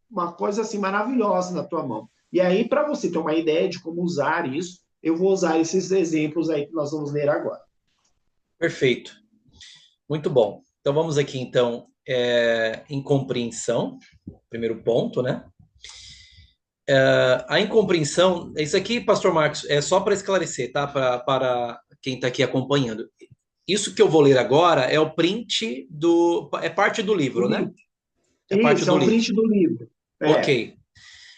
uma coisa assim maravilhosa na tua mão. E aí, para você ter uma ideia de como usar isso, eu vou usar esses exemplos aí que nós vamos ler agora. Perfeito. Muito bom. Então, vamos aqui, então, em compreensão, primeiro ponto, né? A incompreensão, isso aqui, pastor Marcos, é só para esclarecer, tá? Para quem está aqui acompanhando. Isso que eu vou ler agora é o print é parte do livro, né? É parte do livro. Print do livro. Ok.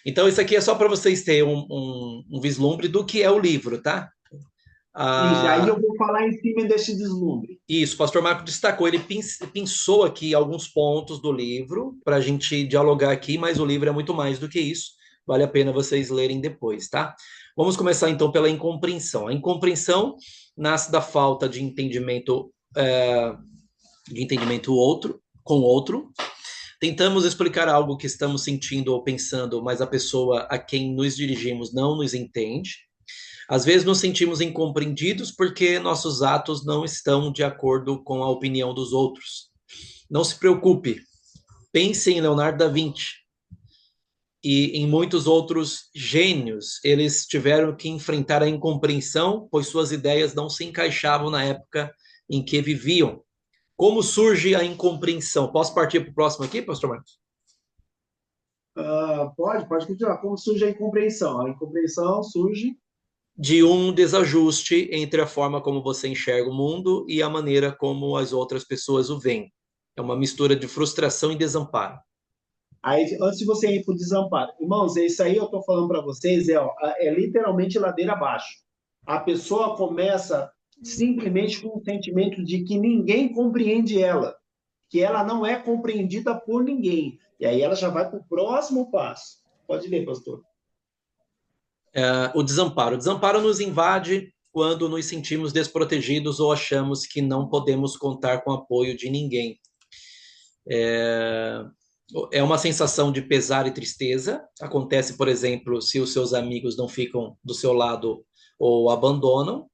Então, isso aqui é só para vocês terem um vislumbre do que é o livro, tá? Isso, aí eu vou falar em cima desse vislumbre. Isso, o pastor Marco destacou, ele pensou aqui alguns pontos do livro para a gente dialogar aqui, mas o livro é muito mais do que isso, vale a pena vocês lerem depois, tá? Vamos começar então pela incompreensão. A incompreensão nasce da falta de entendimento com outro. Tentamos explicar algo que estamos sentindo ou pensando, mas a pessoa a quem nos dirigimos não nos entende. Às vezes nos sentimos incompreendidos porque nossos atos não estão de acordo com a opinião dos outros. Não se preocupe, pense em Leonardo da Vinci e em muitos outros gênios. Eles tiveram que enfrentar a incompreensão, pois suas ideias não se encaixavam na época em que viviam. Como surge a incompreensão? Posso partir para o próximo aqui, pastor Marcos? Pode continuar. Como surge a incompreensão? A incompreensão surge de um desajuste entre a forma como você enxerga o mundo e a maneira como as outras pessoas o veem. É uma mistura de frustração e desamparo. Aí, antes de você ir para o desamparo, irmãos, isso aí eu estou falando para vocês, é literalmente ladeira abaixo. A pessoa começa simplesmente com o sentimento de que ninguém compreende ela, que ela não é compreendida por ninguém. E aí ela já vai para o próximo passo. Pode ler, pastor. O desamparo. O desamparo nos invade quando nos sentimos desprotegidos ou achamos que não podemos contar com o apoio de ninguém. É uma sensação de pesar e tristeza. Acontece, por exemplo, se os seus amigos não ficam do seu lado ou abandonam.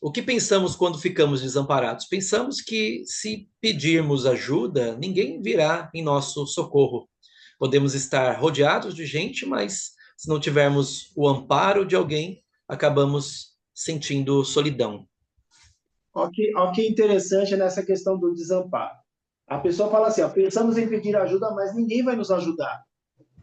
O que pensamos quando ficamos desamparados? Pensamos que se pedirmos ajuda, ninguém virá em nosso socorro. Podemos estar rodeados de gente, mas se não tivermos o amparo de alguém, acabamos sentindo solidão. O que interessante nessa questão do desamparo. A pessoa fala assim, pensamos em pedir ajuda, mas ninguém vai nos ajudar.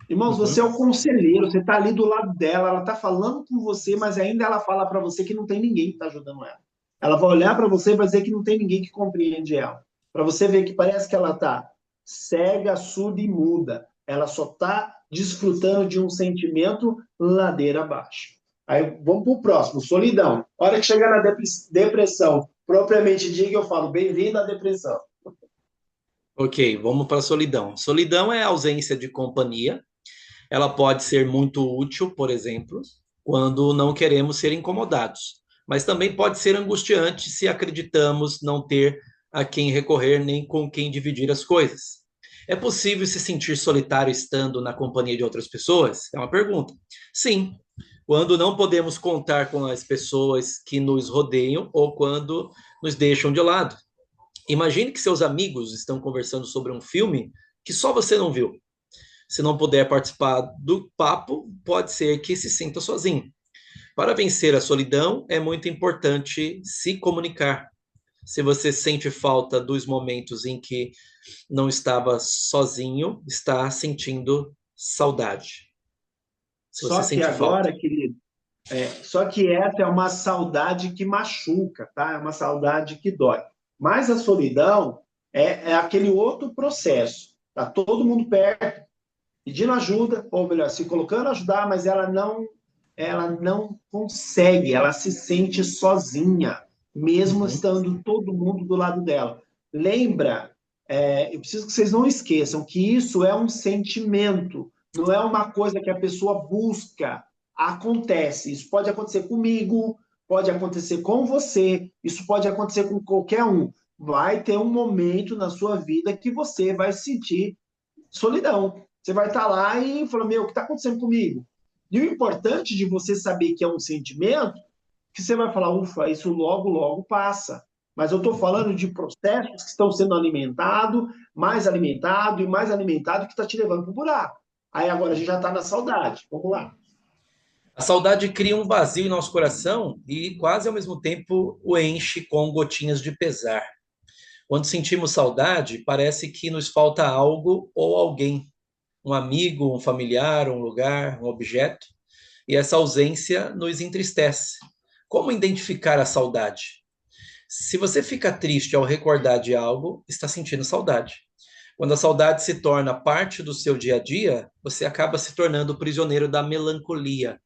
Irmãos, você é o conselheiro, você está ali do lado dela, ela está falando com você, mas ainda ela fala para você que não tem ninguém que está ajudando ela. Ela vai olhar para você e vai dizer que não tem ninguém que compreende ela. Para você ver que parece que ela está cega, surda e muda. Ela só está desfrutando de um sentimento ladeira abaixo. Aí vamos para o próximo, solidão. A hora que chegar na depressão, propriamente dita, eu falo, bem-vindo à depressão. Ok, vamos para a solidão. Solidão é a ausência de companhia. Ela pode ser muito útil, por exemplo, quando não queremos ser incomodados, mas também pode ser angustiante se acreditamos não ter a quem recorrer nem com quem dividir as coisas. É possível se sentir solitário estando na companhia de outras pessoas? É uma pergunta. Sim, quando não podemos contar com as pessoas que nos rodeiam ou quando nos deixam de lado. Imagine que seus amigos estão conversando sobre um filme que só você não viu. Se não puder participar do papo, pode ser que se sinta sozinho. Para vencer a solidão, é muito importante se comunicar. Se você sente falta dos momentos em que não estava sozinho, está sentindo saudade. Se você Só que sente falta. agora, querido, só que essa é uma saudade que machuca, tá? É uma saudade que dói. Mas a solidão é aquele outro processo. Tá todo mundo perto, pedindo ajuda, ou melhor, se colocando a ajudar, mas ela não consegue, ela se sente sozinha, mesmo Uhum. estando todo mundo do lado dela. Lembra, eu preciso que vocês não esqueçam que isso é um sentimento, não é uma coisa que a pessoa busca. Acontece. Isso pode acontecer comigo, pode acontecer com você, isso pode acontecer com qualquer um. Vai ter um momento na sua vida que você vai sentir solidão. Você vai estar lá e falar, meu, o que está acontecendo comigo? E o importante de você saber que é um sentimento, que você vai falar, ufa, isso logo, logo passa. Mas eu estou falando de processos que estão sendo alimentados, e mais alimentado, que está te levando para o buraco. Aí agora a gente já está na saudade. Vamos lá. A saudade cria um vazio em nosso coração e quase ao mesmo tempo o enche com gotinhas de pesar. Quando sentimos saudade, parece que nos falta algo ou alguém, um amigo, um familiar, um lugar, um objeto, e essa ausência nos entristece. Como identificar a saudade? Se você fica triste ao recordar de algo, está sentindo saudade. Quando a saudade se torna parte do seu dia a dia, você acaba se tornando prisioneiro da melancolia.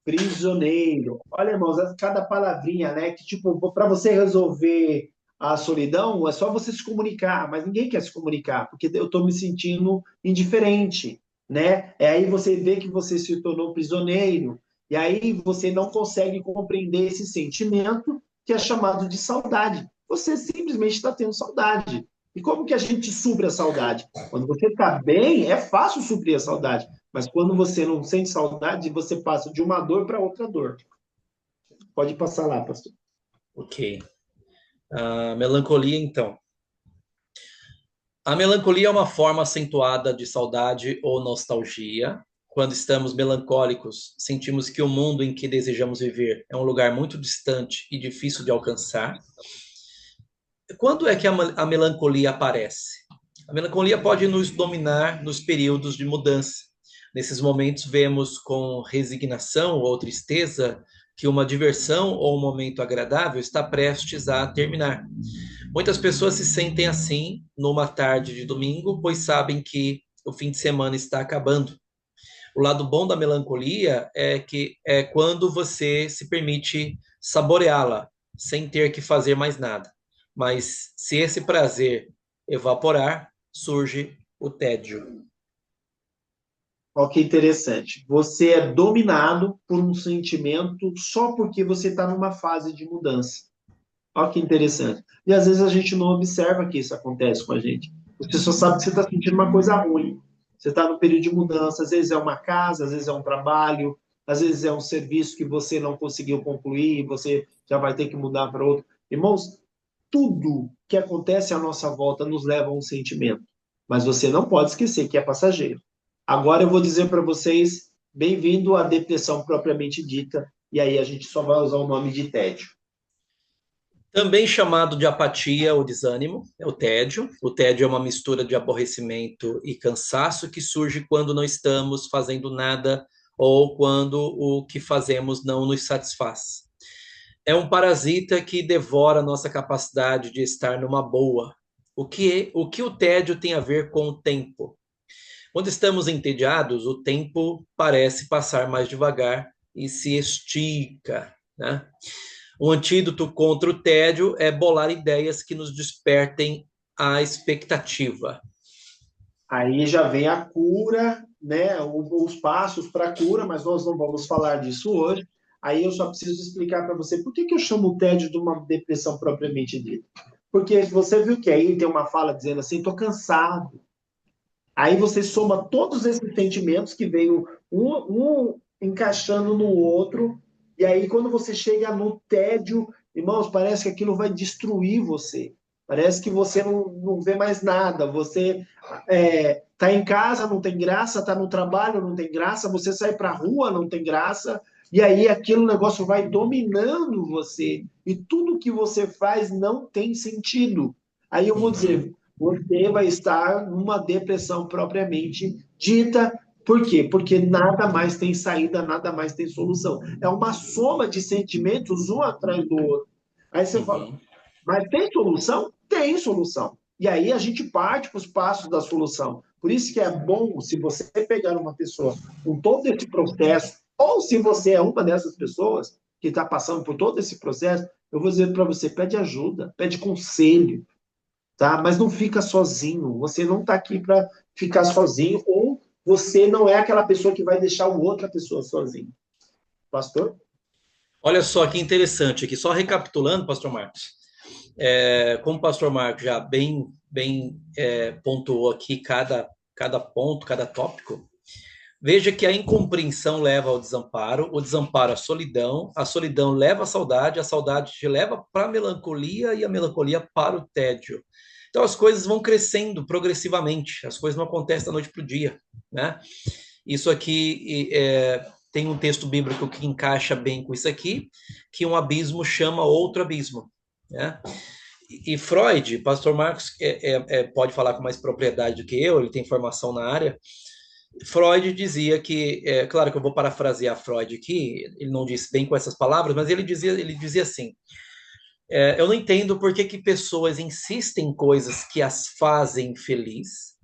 Prisioneiro. Olha, irmãos, cada palavrinha, né? Que, tipo, para você resolver a solidão, é só você se comunicar, mas ninguém quer se comunicar, porque eu estou me sentindo indiferente, né? É aí você vê que você se tornou prisioneiro, e aí você não consegue compreender esse sentimento que é chamado de saudade. Você simplesmente está tendo saudade. E como que a gente supre a saudade? Quando você está bem, é fácil suprir a saudade. Mas quando você não sente saudade, você passa de uma dor para outra dor. Pode passar lá, pastor. Ok. A melancolia, então. A melancolia é uma forma acentuada de saudade ou nostalgia. Quando estamos melancólicos, sentimos que o mundo em que desejamos viver é um lugar muito distante e difícil de alcançar. Quando é que a melancolia aparece? A melancolia pode nos dominar nos períodos de mudança. Nesses momentos, vemos com resignação ou tristeza que uma diversão ou um momento agradável está prestes a terminar. Muitas pessoas se sentem assim numa tarde de domingo, pois sabem que o fim de semana está acabando. O lado bom da melancolia é que é quando você se permite saboreá-la sem ter que fazer mais nada. Mas se esse prazer evaporar, surge o tédio. Olha que interessante. Você é dominado por um sentimento só porque você está numa fase de mudança. Olha que interessante. E às vezes a gente não observa que isso acontece com a gente. Você só sabe que você está sentindo uma coisa ruim. Você está no período de mudança. Às vezes é uma casa, às vezes é um trabalho, às vezes é um serviço que você não conseguiu concluir e você já vai ter que mudar para outro. Irmãos, tudo que acontece à nossa volta nos leva a um sentimento. Mas você não pode esquecer que é passageiro. Agora eu vou dizer para vocês, bem-vindo à depressão propriamente dita, e aí a gente só vai usar o nome de tédio. Também chamado de apatia ou desânimo, é o tédio. O tédio é uma mistura de aborrecimento e cansaço que surge quando não estamos fazendo nada ou quando o que fazemos não nos satisfaz. É um parasita que devora a nossa capacidade de estar numa boa. O que o tédio tem a ver com o tempo? Quando estamos entediados, o tempo parece passar mais devagar e se estica, né? O antídoto contra o tédio é bolar ideias que nos despertem a expectativa. Aí já vem a cura, né? Os passos para a cura, mas nós não vamos falar disso hoje. Aí eu só preciso explicar para você por que que eu chamo o tédio de uma depressão propriamente dita. Porque você viu que aí tem uma fala dizendo assim, estou cansado. Aí você soma todos esses sentimentos que veio um encaixando no outro, e aí quando você chega no tédio, irmãos, parece que aquilo vai destruir você. Parece que você não vê mais nada. Você tá em casa, não tem graça, tá no trabalho, não tem graça, você sai para a rua, não tem graça, e aí aquele negócio vai dominando você, e tudo que você faz não tem sentido. Aí eu vou dizer, você vai estar numa depressão propriamente dita. Por quê? Porque nada mais tem saída, nada mais tem solução. É uma soma de sentimentos um atrás do outro. Aí você fala, mas tem solução? Tem solução. E aí a gente parte para os passos da solução. Por isso que é bom, se você pegar uma pessoa com todo esse processo, ou se você é uma dessas pessoas que está passando por todo esse processo, eu vou dizer para você, pede ajuda, pede conselho, tá? Mas não fica sozinho. Você não está aqui para ficar sozinho, ou você não é aquela pessoa que vai deixar outra pessoa sozinha. Pastor? Olha só que interessante aqui, só recapitulando, pastor Marcos. Como o pastor Marcos já bem pontuou aqui cada ponto, cada tópico, veja que a incompreensão leva ao desamparo, o desamparo à solidão, a solidão leva à saudade, a saudade te leva para a melancolia e a melancolia para o tédio. Então as coisas vão crescendo progressivamente, as coisas não acontecem da noite para o dia, né? Isso aqui tem um texto bíblico que encaixa bem com isso aqui, que um abismo chama outro abismo, né? E Freud, pastor Marcos pode falar com mais propriedade do que eu, ele tem formação na área. Freud dizia que, claro que eu vou parafrasear Freud aqui, ele não disse bem com essas palavras, mas ele dizia assim, eu não entendo por que que pessoas insistem em coisas que as fazem feliz,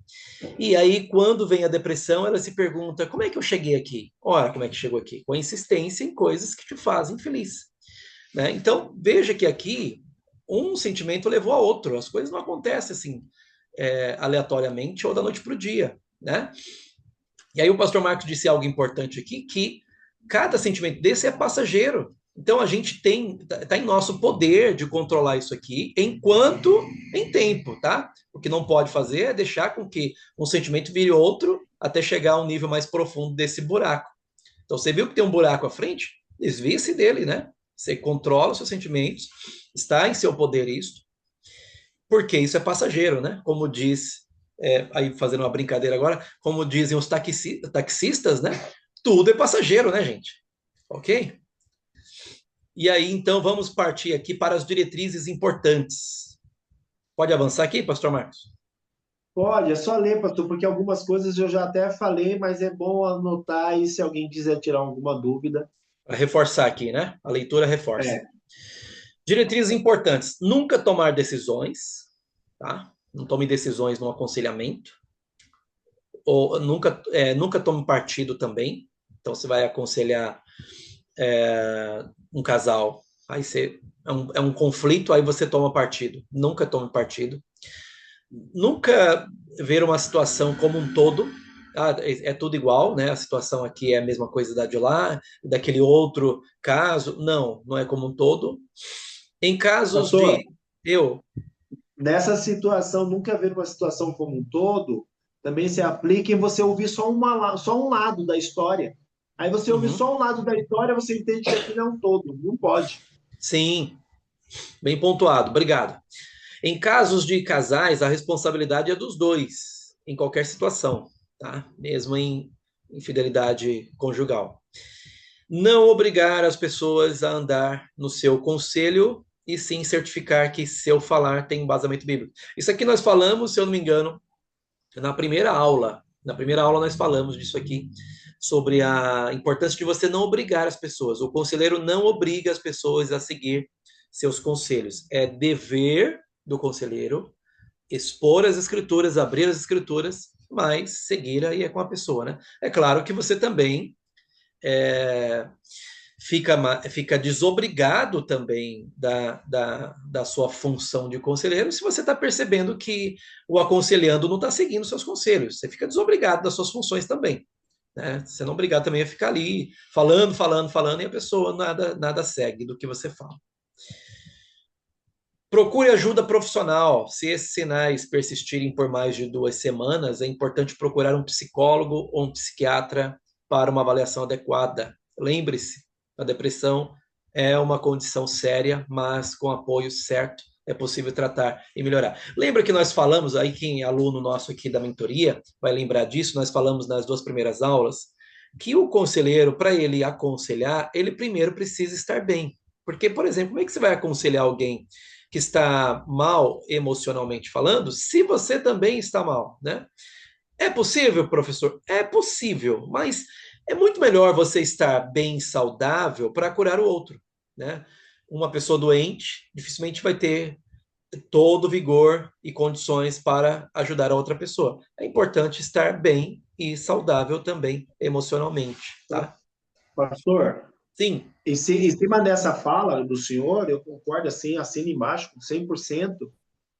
e aí quando vem a depressão, ela se pergunta, como é que eu cheguei aqui? Ora, como é que chegou aqui? Com a insistência em coisas que te fazem feliz, né? Então, veja que aqui, um sentimento levou a outro, as coisas não acontecem assim, aleatoriamente ou da noite para o dia, né? E aí o pastor Marcos disse algo importante aqui, que cada sentimento desse é passageiro. Então a gente tá em nosso poder de controlar isso aqui enquanto em tempo, tá? O que não pode fazer é deixar com que um sentimento vire outro até chegar a um nível mais profundo desse buraco. Então você viu que tem um buraco à frente? Desvie-se dele, né? Você controla os seus sentimentos, está em seu poder isso, porque isso é passageiro, né? Como diz aí fazendo uma brincadeira agora, como dizem os taxistas, né? Tudo é passageiro, né, gente? Ok? E aí, então, vamos partir aqui para as diretrizes importantes. Pode avançar aqui, pastor Marcos? Pode, é só ler, pastor, porque algumas coisas eu já até falei, mas é bom anotar e se alguém quiser tirar alguma dúvida. Para reforçar aqui, né? A leitura reforça. É. Diretrizes importantes. Nunca tomar decisões, tá? Não tome decisões no aconselhamento. Ou nunca tome partido também. Então, você vai aconselhar um casal, aí é um conflito, aí você toma partido. Nunca tome partido. Nunca ver uma situação como um todo. É tudo igual, né? A situação aqui é a mesma coisa da de lá, daquele outro caso. Não é como um todo. Em casos Pastor, de eu nessa situação, nunca ver uma situação como um todo, também se aplica em você ouvir só um lado da história. Aí você ouve Uhum. só um lado da história, você entende que aquilo é um todo. Não pode. Sim, bem pontuado, obrigado. Em casos de casais, a responsabilidade é dos dois, em qualquer situação, tá? Mesmo em infidelidade conjugal. Não obrigar as pessoas a andar no seu conselho e sim certificar que seu falar tem embasamento bíblico. Isso aqui nós falamos, se eu não me engano, na primeira aula. Na primeira aula nós falamos disso aqui, sobre a importância de você não obrigar as pessoas. O conselheiro não obriga as pessoas a seguir seus conselhos. É dever do conselheiro expor as escrituras, abrir as escrituras, mas seguir aí é com a pessoa, né? É claro que você também fica desobrigado também da sua função de conselheiro se você está percebendo que o aconselhando não está seguindo seus conselhos. Você fica desobrigado das suas funções também. Né? Você não é obrigado também a ficar ali falando, falando, falando, e a pessoa nada segue do que você fala. Procure ajuda profissional. Se esses sinais persistirem por mais de 2 semanas, é importante procurar um psicólogo ou um psiquiatra para uma avaliação adequada. Lembre-se, a depressão é uma condição séria, mas com apoio certo é possível tratar e melhorar. Lembra que nós falamos, aí quem é aluno nosso aqui da mentoria vai lembrar disso, nós falamos nas 2 primeiras aulas, que o conselheiro, para ele aconselhar, ele primeiro precisa estar bem. Porque, por exemplo, como é que você vai aconselhar alguém que está mal emocionalmente falando, se você também está mal, né? É possível, professor? É possível, mas é muito melhor você estar bem saudável para curar o outro, né? Uma pessoa doente dificilmente vai ter todo o vigor e condições para ajudar a outra pessoa. É importante estar bem e saudável também emocionalmente, tá? Pastor, Sim, em cima dessa fala do senhor, eu concordo assim, assino embaixo, com 100%,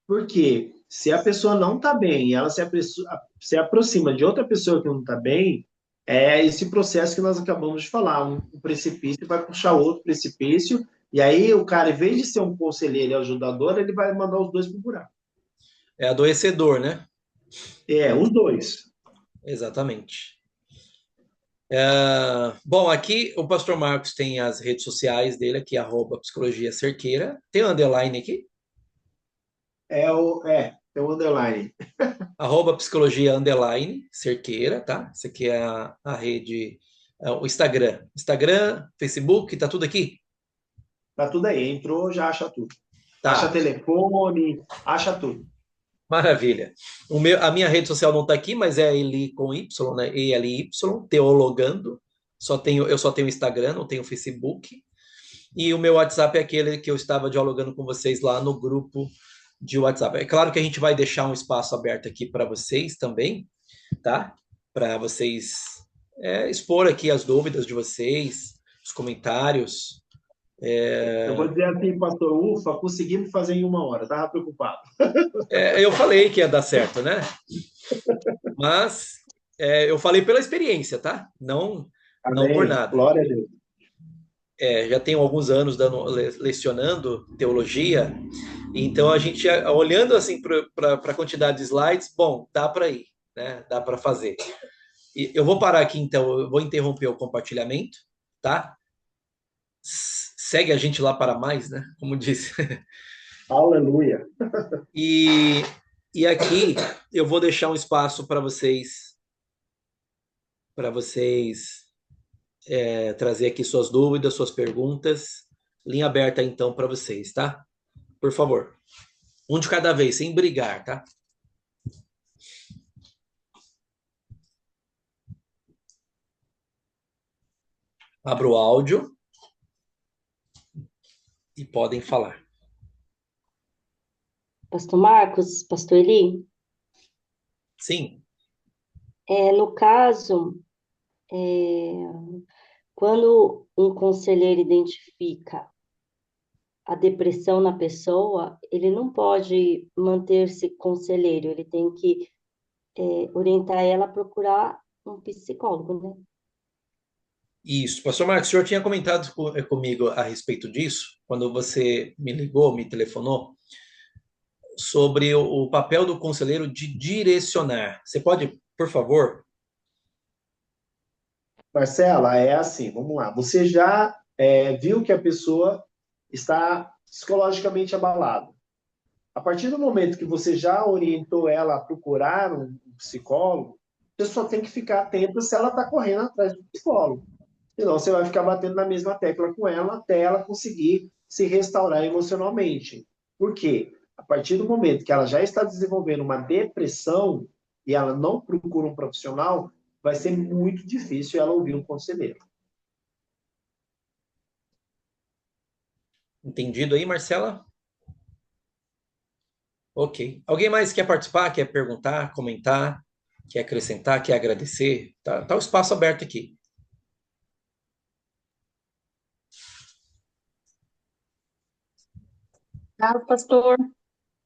porque se a pessoa não está bem e ela se aproxima de outra pessoa que não está bem, é esse processo que nós acabamos de falar. Um precipício vai puxar outro precipício, e aí o cara, em vez de ser um conselheiro e ajudador, ele vai mandar os dois pro buraco. é adoecedor, né? É, os dois. Exatamente. Bom, aqui o Pastor Marcos tem as redes sociais dele aqui, @psicologia cerqueira. Tem um underline aqui? É o underline. @psicologia underline cerqueira, tá? Isso aqui é a rede, o Instagram. Instagram, Facebook, tá tudo aqui? Tá tudo aí. Entrou, já acha tudo. Acha Tá, telefone, acha tudo. maravilha. A minha rede social não tá aqui, mas é Eli com Y, né? ELY, Teologando. Eu só tenho Instagram, não tenho Facebook. E o meu WhatsApp é aquele que eu estava dialogando com vocês lá no grupo de WhatsApp. É claro que a gente vai deixar um espaço aberto aqui para vocês também, tá? Para vocês expor aqui as dúvidas de vocês, os comentários. Eu vou dizer assim, pastor, ufa, conseguimos fazer em 1 hora. Tava preocupado. Eu falei que ia dar certo, né? Mas eu falei pela experiência, tá? Não por Amém. nada. Glória a Deus. Já tenho alguns anos lecionando teologia, então a gente olhando assim para a quantidade de slides, bom, dá para ir, né? Dá para fazer. E eu vou parar aqui então, eu vou interromper o compartilhamento, tá? Segue a gente lá para mais, né? Como disse. Aleluia. E, e aqui eu vou deixar um espaço para vocês trazer aqui suas dúvidas, suas perguntas. Linha aberta então para vocês, tá? Por favor. Um de cada vez, sem brigar, tá? Abra o áudio e podem falar. Pastor Marcos, Pastor Eli, Sim, no caso, é, quando um conselheiro identifica a depressão na pessoa, ele não pode manter-se conselheiro, ele tem que orientar ela a procurar um psicólogo, né? isso. Pastor Marcos, o senhor tinha comentado comigo a respeito disso, quando você me ligou, me telefonou, sobre o papel do conselheiro de direcionar. Você pode, por favor? Marcela, é assim, vamos lá. Você já viu que a pessoa está psicologicamente abalada. A partir do momento que você já orientou ela a procurar um psicólogo, você só tem que ficar atento se ela está correndo atrás do psicólogo. Senão você vai ficar batendo na mesma tecla com ela até ela conseguir se restaurar emocionalmente. Por quê? A partir do momento que ela já está desenvolvendo uma depressão e ela não procura um profissional, vai ser muito difícil ela ouvir um conselheiro. Entendido aí, Marcela? Ok. Alguém mais quer participar, quer perguntar, comentar, quer acrescentar, quer agradecer? Tá o espaço aberto aqui. Olá, pastor.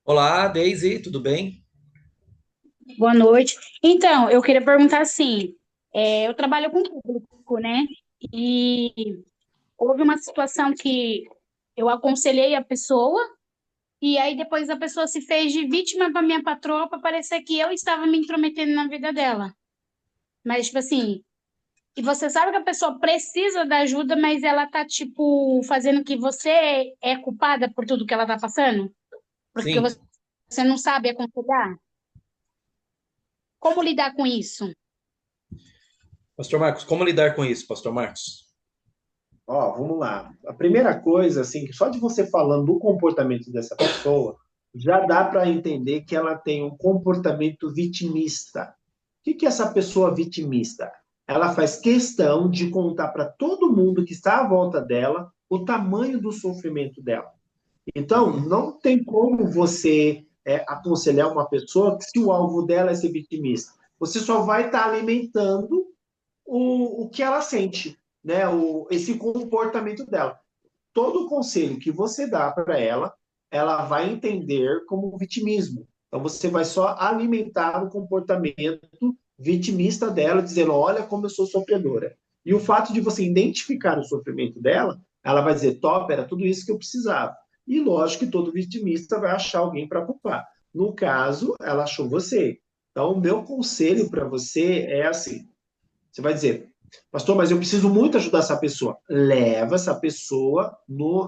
Olá, Deise, tudo bem? Boa noite. Então, eu queria perguntar assim, eu trabalho com público, né? E houve uma situação que eu aconselhei a pessoa e aí depois a pessoa se fez de vítima para minha patroa para parecer que eu estava me intrometendo na vida dela. Mas, tipo assim, e você sabe que a pessoa precisa da ajuda, mas ela tá, tipo, fazendo que você é culpada por tudo que ela tá passando? Porque Sim. você não sabe aconselhar? Como lidar com isso? Pastor Marcos, como lidar com isso, Pastor Marcos? Ó, vamos lá. A primeira coisa, assim, que só de você falando do comportamento dessa pessoa, já dá para entender que ela tem um comportamento vitimista. O que que é essa pessoa vitimista? Ela faz questão de contar para todo mundo que está à volta dela o tamanho do sofrimento dela. Então, não tem como você aconselhar uma pessoa que se o alvo dela é ser vitimista. Você só vai estar alimentando o que ela sente, né? Esse comportamento dela. Todo conselho que você dá para ela vai entender como vitimismo. Então você vai só alimentar o comportamento vitimista dela, dizendo: olha como eu sou sofredora. E o fato de você identificar o sofrimento dela, ela vai dizer: top, era tudo isso que eu precisava. E lógico que todo vitimista vai achar alguém para culpar. No caso, ela achou você. Então, o meu conselho para você é assim: você vai dizer, pastor, mas eu preciso muito ajudar essa pessoa. Leva essa pessoa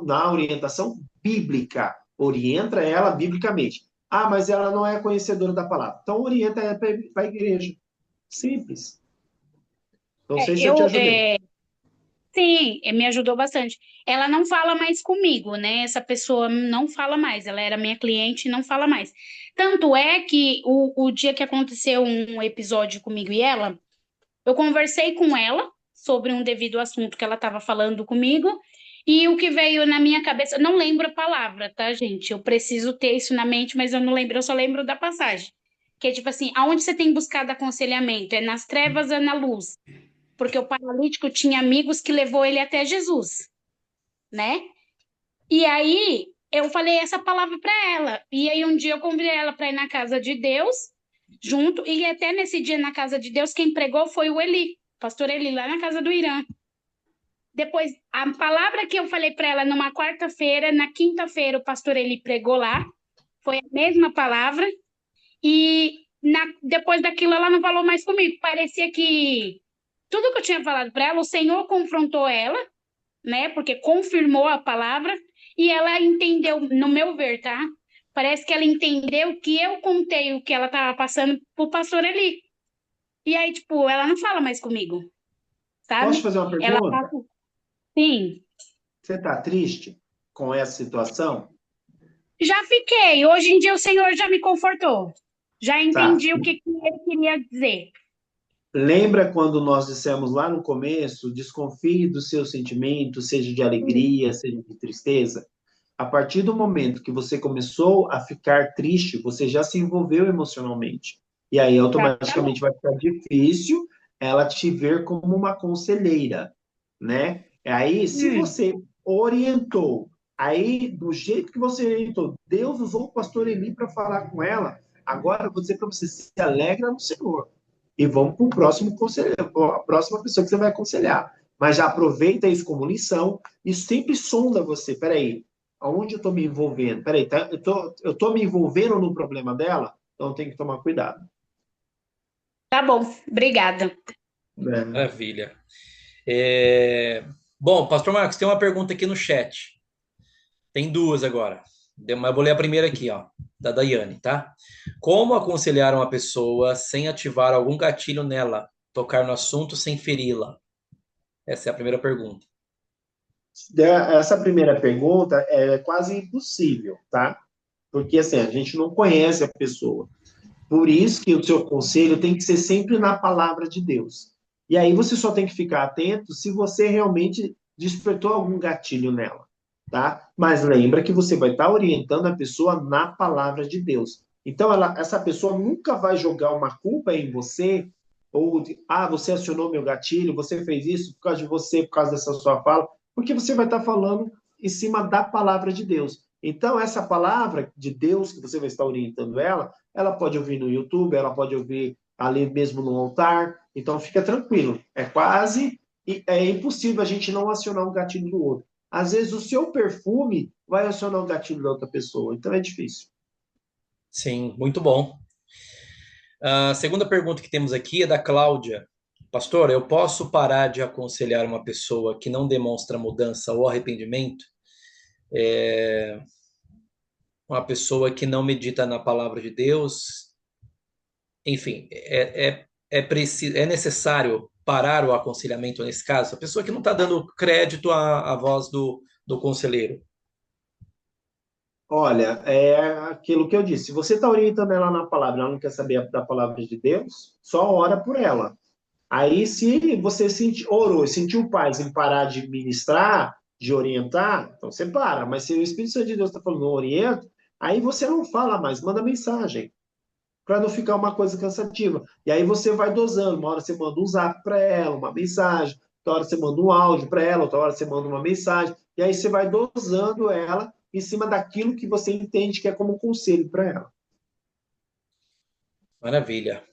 na orientação bíblica. Orienta ela biblicamente. Ah, mas ela não é conhecedora da palavra. Então, orienta ela para a igreja. Simples. Não sei se eu te Eu, ajudei. sim, me ajudou bastante. Ela não fala mais comigo, né? Essa pessoa não fala mais. Ela era minha cliente e não fala mais. Tanto é que o dia que aconteceu um episódio comigo e ela, eu conversei com ela sobre um devido assunto que ela estava falando comigo. E o que veio na minha cabeça, não lembro a palavra, tá, gente? Eu preciso ter isso na mente, mas eu não lembro, eu só lembro da passagem. Que é tipo assim, aonde você tem buscado aconselhamento? É nas trevas ou na luz? Porque o paralítico tinha amigos que levou ele até Jesus, né? E aí eu falei essa palavra para ela. E aí um dia eu convidei ela para ir na casa de Deus junto, e até nesse dia na casa de Deus quem pregou foi o Eli, pastor Eli, lá na casa do Irã. Depois, a palavra que eu falei para ela numa quarta-feira, na quinta-feira o pastor Eli pregou lá, foi a mesma palavra, e depois daquilo ela não falou mais comigo. Parecia que tudo que eu tinha falado para ela, o Senhor confrontou ela, né? Porque confirmou a palavra e ela entendeu, no meu ver, tá? Parece que ela entendeu que eu contei o que ela estava passando pro pastor ali. E aí, tipo, ela não fala mais comigo, Posso te sabe? fazer uma Ela pergunta? passa, sim. Você está triste com essa situação? Já fiquei. Hoje em dia o Senhor já me confortou. Já Tá. entendi o que ele queria dizer. Lembra quando nós dissemos lá no começo, desconfie dos seus sentimentos, seja de Sim, alegria, seja de tristeza? A partir do momento que você começou a ficar triste, você já se envolveu emocionalmente. E aí, automaticamente, exatamente. vai ficar difícil ela te ver como uma conselheira, né? Aí, se Hum, você orientou, aí, do jeito que você orientou, Deus usou o pastor Eli para falar com ela, agora eu vou dizer para você, se alegra no Senhor. E vamos para o próximo conselheiro, a próxima pessoa que você vai aconselhar. Mas já aproveita isso como lição e sempre sonda você. Peraí, aonde eu estou me envolvendo? Peraí, tá, eu tô me envolvendo no problema dela? Então tem que tomar cuidado. tá bom. Obrigada. Né? Maravilha. É, Bom, Pastor Marcos, tem uma pergunta aqui no chat. Tem duas agora. Mas eu vou ler a primeira aqui, ó, da Daiane, tá? Como aconselhar uma pessoa sem ativar algum gatilho nela? Tocar no assunto sem feri-la? Essa é a primeira pergunta. Essa primeira pergunta é quase impossível, tá? Porque assim, a gente não conhece a pessoa. Por isso que o seu conselho tem que ser sempre na palavra de Deus. E aí você só tem que ficar atento se você realmente despertou algum gatilho nela, tá? Mas lembra que você vai estar orientando a pessoa na palavra de Deus. Então essa pessoa nunca vai jogar uma culpa em você ou você acionou meu gatilho, você fez isso por causa de você, por causa dessa sua fala, porque você vai estar falando em cima da palavra de Deus. Então, essa palavra de Deus que você vai estar orientando ela pode ouvir no YouTube, ela pode ouvir ali mesmo no altar. Então, fica tranquilo. É impossível a gente não acionar um gatilho do outro. Às vezes, o seu perfume vai acionar o gatilho da outra pessoa. Então, é difícil. Sim, muito bom. A segunda pergunta que temos aqui é da Cláudia. Pastor, eu posso parar de aconselhar uma pessoa que não demonstra mudança ou arrependimento? Uma pessoa que não medita na palavra de Deus? Enfim, é necessário parar o aconselhamento nesse caso? A pessoa que não está dando crédito à voz do conselheiro. Olha, é aquilo que eu disse. Se você está orientando ela na palavra, ela não quer saber da palavra de Deus, só ora por ela. Aí, se você orou, sentiu paz em parar de ministrar, de orientar, então você para. Mas se o Espírito Santo de Deus está falando, não orienta, aí você não fala mais, manda mensagem, para não ficar uma coisa cansativa. E aí você vai dosando. Uma hora você manda um zap para ela, uma mensagem, outra hora você manda um áudio para ela, outra hora você manda uma mensagem. E aí você vai dosando ela em cima daquilo que você entende que é como um conselho para ela. Maravilha.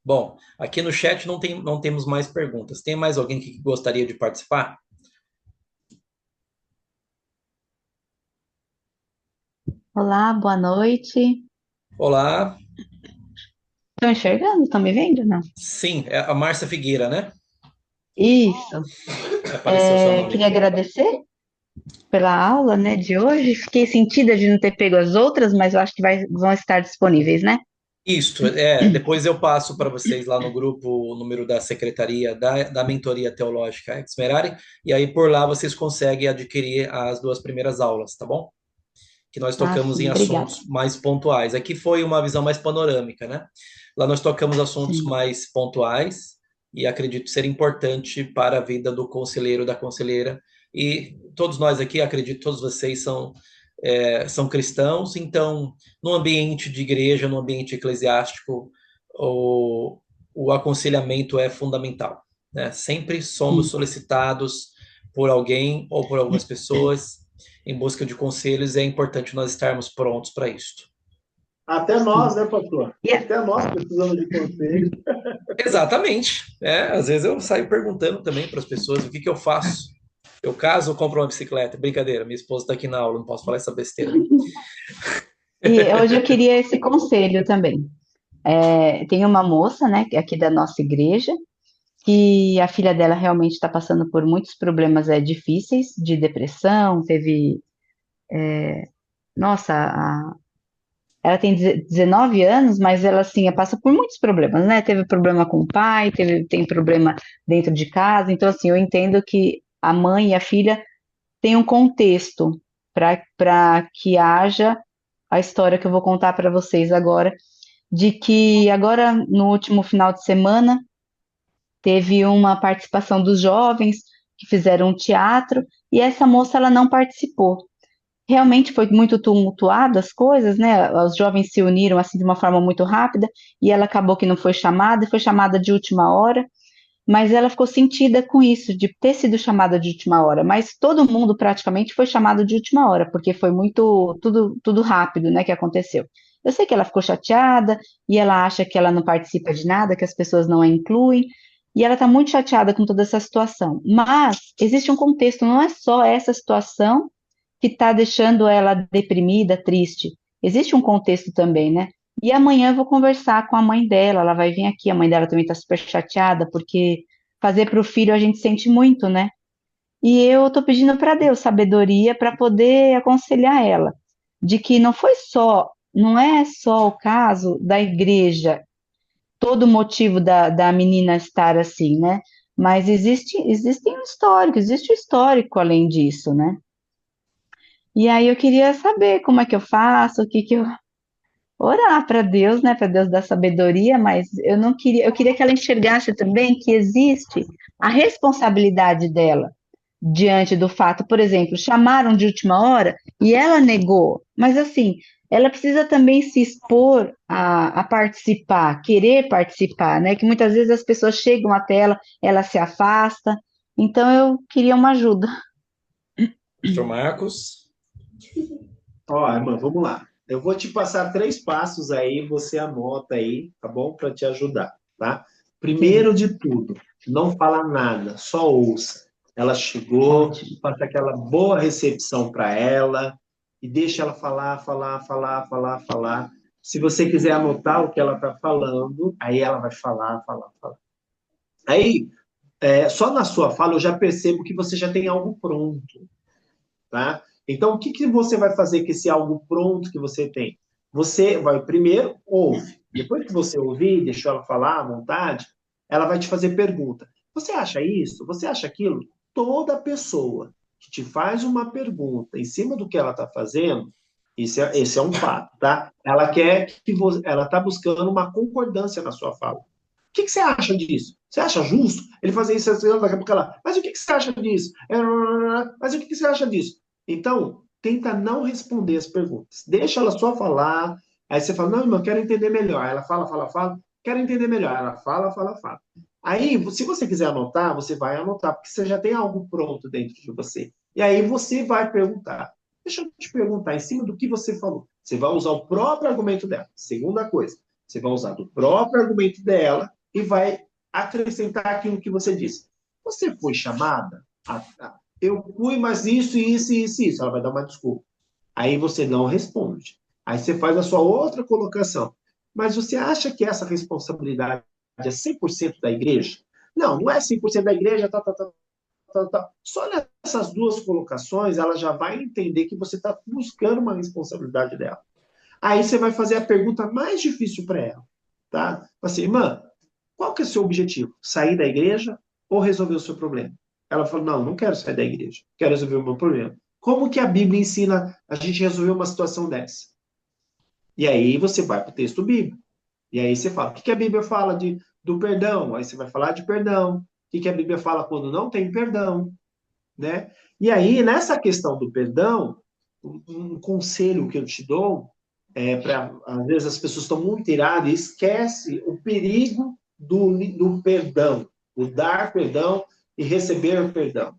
Bom, aqui no chat não temos mais perguntas. Tem mais alguém que gostaria de participar? Olá, boa noite. Olá, Estão enxergando? Estão me vendo? Não. sim, é a Márcia Figueira, né? Isso. Apareceu seu nome Queria aqui. agradecer pela aula, né, de hoje. Fiquei sentida de não ter pego as outras, mas eu acho que vão estar disponíveis, né? Isto, depois eu passo para vocês lá no grupo o número da Secretaria da Mentoria Teológica Exmerari, e aí por lá vocês conseguem adquirir as duas primeiras aulas, tá bom? Que nós Ah, tocamos sim, em obrigada. assuntos mais pontuais. Aqui foi uma visão mais panorâmica, né? Lá nós tocamos assuntos Sim. mais pontuais e acredito ser importante para a vida do conselheiro, da conselheira. E todos nós aqui, acredito, todos vocês são cristãos, então, no ambiente de igreja, no ambiente eclesiástico, o aconselhamento é fundamental, né? Sempre somos Sim. solicitados por alguém ou por algumas pessoas em busca de conselhos, e é importante nós estarmos prontos para isso. Até nós, né, pastor? E Até nós precisamos de conselho. Exatamente. Às vezes eu saio perguntando também para as pessoas o que eu faço. Eu caso ou compro uma bicicleta? Brincadeira, minha esposa está aqui na aula, não posso falar essa besteira. hoje eu queria esse conselho também. Tem uma moça, né, aqui da nossa igreja, que a filha dela realmente está passando por muitos problemas difíceis de depressão, teve, nossa, ela tem 19 anos, mas ela, assim, passa por muitos problemas, né? Teve problema com o pai, tem problema dentro de casa. Então, assim, eu entendo que a mãe e a filha têm um contexto para que haja a história que eu vou contar para vocês agora, de que agora, no último final de semana, teve uma participação dos jovens que fizeram um teatro, e essa moça, ela não participou. Realmente foi muito tumultuado as coisas, né? Os jovens se uniram assim de uma forma muito rápida e ela acabou que não foi chamada, e foi chamada de última hora, mas ela ficou sentida com isso, de ter sido chamada de última hora. Mas todo mundo praticamente foi chamado de última hora, porque foi muito, tudo rápido, né, que aconteceu. Eu sei que ela ficou chateada e ela acha que ela não participa de nada, que as pessoas não a incluem, e ela está muito chateada com toda essa situação. Mas existe um contexto, não é só essa situação que está deixando ela deprimida, triste. Existe um contexto também, né? E amanhã eu vou conversar com a mãe dela, ela vai vir aqui, a mãe dela também está super chateada, porque fazer para o filho a gente sente muito, né? E eu estou pedindo para Deus sabedoria para poder aconselhar ela, de que não é só o caso da igreja, todo o motivo da menina estar assim, né? Mas existe um histórico além disso, né? E aí eu queria saber como é que eu faço, o que que eu orar para Deus, né, para Deus dar sabedoria, mas eu queria que ela enxergasse também que existe a responsabilidade dela diante do fato, por exemplo, chamaram de última hora e ela negou, mas assim, ela precisa também se expor a participar, querer participar, né, que muitas vezes as pessoas chegam até ela se afasta, então eu queria uma ajuda. Pastor Marcos. Ó, irmã, vamos lá. Eu vou te passar 3 passos aí, você anota aí, tá bom? Para te ajudar, tá? Sim, Primeiro de tudo, não fala nada, só ouça. Ela chegou, ótimo. faça aquela boa recepção para ela e deixa ela falar, falar, falar, falar, falar. Se você quiser anotar o que ela está falando, aí ela vai falar, falar, falar. Aí, só na sua fala eu já percebo que você já tem algo pronto, tá? Então, o que que você vai fazer com esse algo pronto que você tem? Você vai primeiro ouve. Depois que você ouvir, deixou ela falar à vontade, ela vai te fazer pergunta. Você acha isso? Você acha aquilo? Toda pessoa que te faz uma pergunta em cima do que ela está fazendo, esse é um fato, tá? Ela quer que você, ela está buscando uma concordância na sua fala. O que que você acha disso? Você acha justo ele fazer isso assim, daqui a pouco ela, mas o que que você acha disso? Mas o que que você acha disso? Então, tenta não responder as perguntas. Deixa ela só falar. Aí você fala, não, irmão, quero entender melhor. Aí ela fala, fala, fala. Quero entender melhor. Ela fala, fala, fala. Aí, se você quiser anotar, você vai anotar, porque você já tem algo pronto dentro de você. E aí você vai perguntar. Deixa eu te perguntar, em cima do que você falou. Você vai usar o próprio argumento dela. Segunda coisa, você vai usar do próprio argumento dela e vai acrescentar aquilo que você disse. Você foi chamada eu fui, mas isso, isso, isso, isso. Ela vai dar uma desculpa. Aí você não responde. Aí você faz a sua outra colocação. Mas você acha que essa responsabilidade é 100% da igreja? Não, não é 100% da igreja, tá, tá, tá, tá, tá. Só nessas duas colocações, ela já vai entender que você está buscando uma responsabilidade dela. Aí você vai fazer a pergunta mais difícil para ela, tá? Assim, irmã, qual que é o seu objetivo? Sair da igreja ou resolver o seu problema? Ela falou, não, não quero sair da igreja, quero resolver o meu problema. Como que a Bíblia ensina a gente resolver uma situação dessa? E aí você vai para o texto bíblico. E aí você fala, o que que a Bíblia fala do perdão? Aí você vai falar de perdão. O que que a Bíblia fala quando não tem perdão? Né? E aí, nessa questão do perdão, um conselho que eu te dou às vezes as pessoas estão muito iradas e esquece o perigo do perdão, o dar perdão e receber perdão,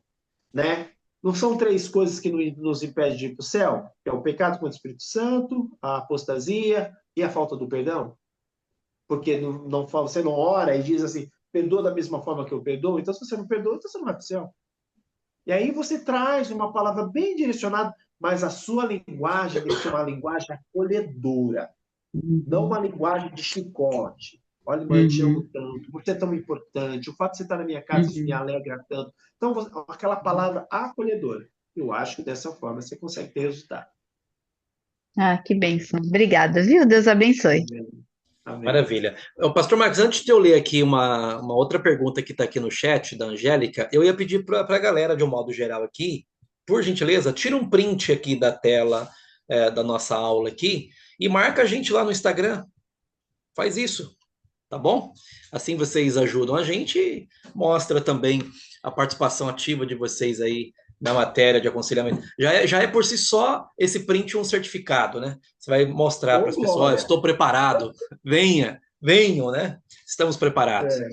né? Não são 3 coisas que nos impedem de ir para o céu? É o pecado contra o Espírito Santo, a apostasia e a falta do perdão? Porque você não ora e diz assim, perdoa da mesma forma que eu perdoo, então se você não perdoa, então você não vai para o céu. E aí você traz uma palavra bem direcionada, mas a sua linguagem tem que ser uma linguagem acolhedora, não Uhum, uma linguagem de chicote. Olha, irmã, eu te amo uhum, tanto, você é tão importante, o fato de você estar na minha casa, isso me uhum. alegra tanto. Então, aquela palavra acolhedora. Eu acho que dessa forma você consegue ter resultado. Ah, que bênção. Obrigada, viu? Deus abençoe. Amém. Amém. Maravilha. Pastor Marcos, antes de eu ler aqui uma outra pergunta que está aqui no chat da Angélica, eu ia pedir para a galera, de um modo geral aqui, por gentileza, tira um print aqui da tela da nossa aula aqui e marca a gente lá no Instagram. Faz isso, tá bom? Assim vocês ajudam a gente e mostra também a participação ativa de vocês aí na matéria de aconselhamento. Já é por si só esse print um certificado, né? Você vai mostrar para Ô, as pessoas, glória! estou preparado, venham, né? Estamos preparados. É.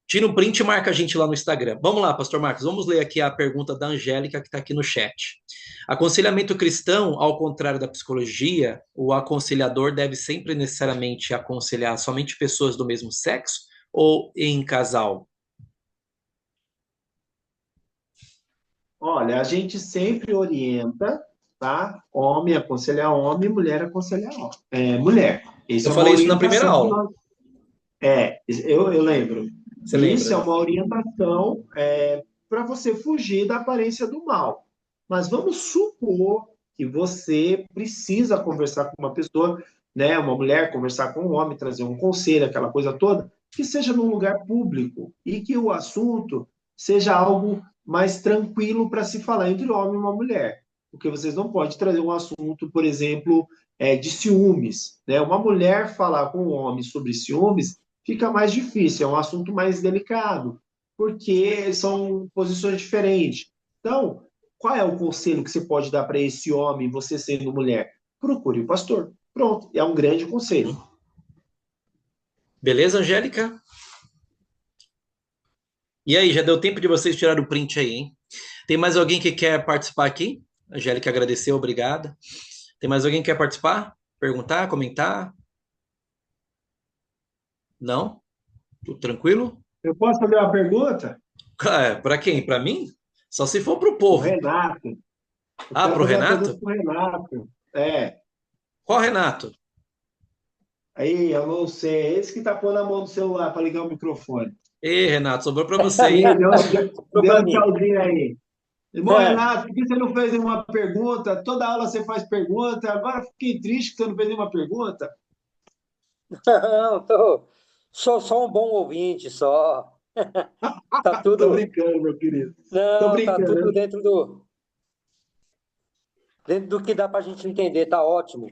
Tira um print e marca a gente lá no Instagram. Vamos lá, Pastor Marcos, vamos ler aqui a pergunta da Angélica que está aqui no chat. Aconselhamento cristão, ao contrário da psicologia, o aconselhador deve sempre necessariamente aconselhar somente pessoas do mesmo sexo ou em casal? Olha, a gente sempre orienta, tá? Homem aconselhar homem, mulher aconselhar mulher. Isso Eu é uma falei isso na primeira orientação que aula. nós eu lembro. Você lembra, Isso é né? uma orientação para você fugir da aparência do mal. Mas vamos supor que você precisa conversar com uma pessoa, né, uma mulher, conversar com um homem, trazer um conselho, aquela coisa toda, que seja num lugar público e que o assunto seja algo mais tranquilo para se falar entre um homem e uma mulher. Porque vocês não podem trazer um assunto, por exemplo, de ciúmes. Né? Uma mulher falar com um homem sobre ciúmes fica mais difícil, é um assunto mais delicado, porque são posições diferentes. Então, qual é o conselho que você pode dar para esse homem, você sendo mulher? Procure o pastor. Pronto, é um grande conselho. Beleza, Angélica? E aí, já deu tempo de vocês tirar o print aí, hein? Tem mais alguém que quer participar aqui? A Angélica agradeceu, obrigada. Tem mais alguém que quer participar? Perguntar, comentar? Não? Tudo tranquilo? Eu posso fazer uma pergunta? Para quem? Para mim? Só se for para o O povo. Renato. Eu Ah, quero para o fazer uma pergunta Renato? para o Renato. É. Qual Renato? Aí, eu não sei. Esse que tá pondo a mão no celular para ligar o microfone. Ei, Renato, sobrou para você, Aí, hein? Ficou deu pra um mim. tchauzinho aí. Irmão É. Renato, por que você não fez nenhuma pergunta? Toda aula você faz pergunta. Agora fiquei triste que você não fez nenhuma pergunta. Não, sou só um bom ouvinte, só. Tá Tô tudo. brincando, meu querido. Tô Não, tá tudo brincando. dentro do que dá pra gente entender, tá ótimo.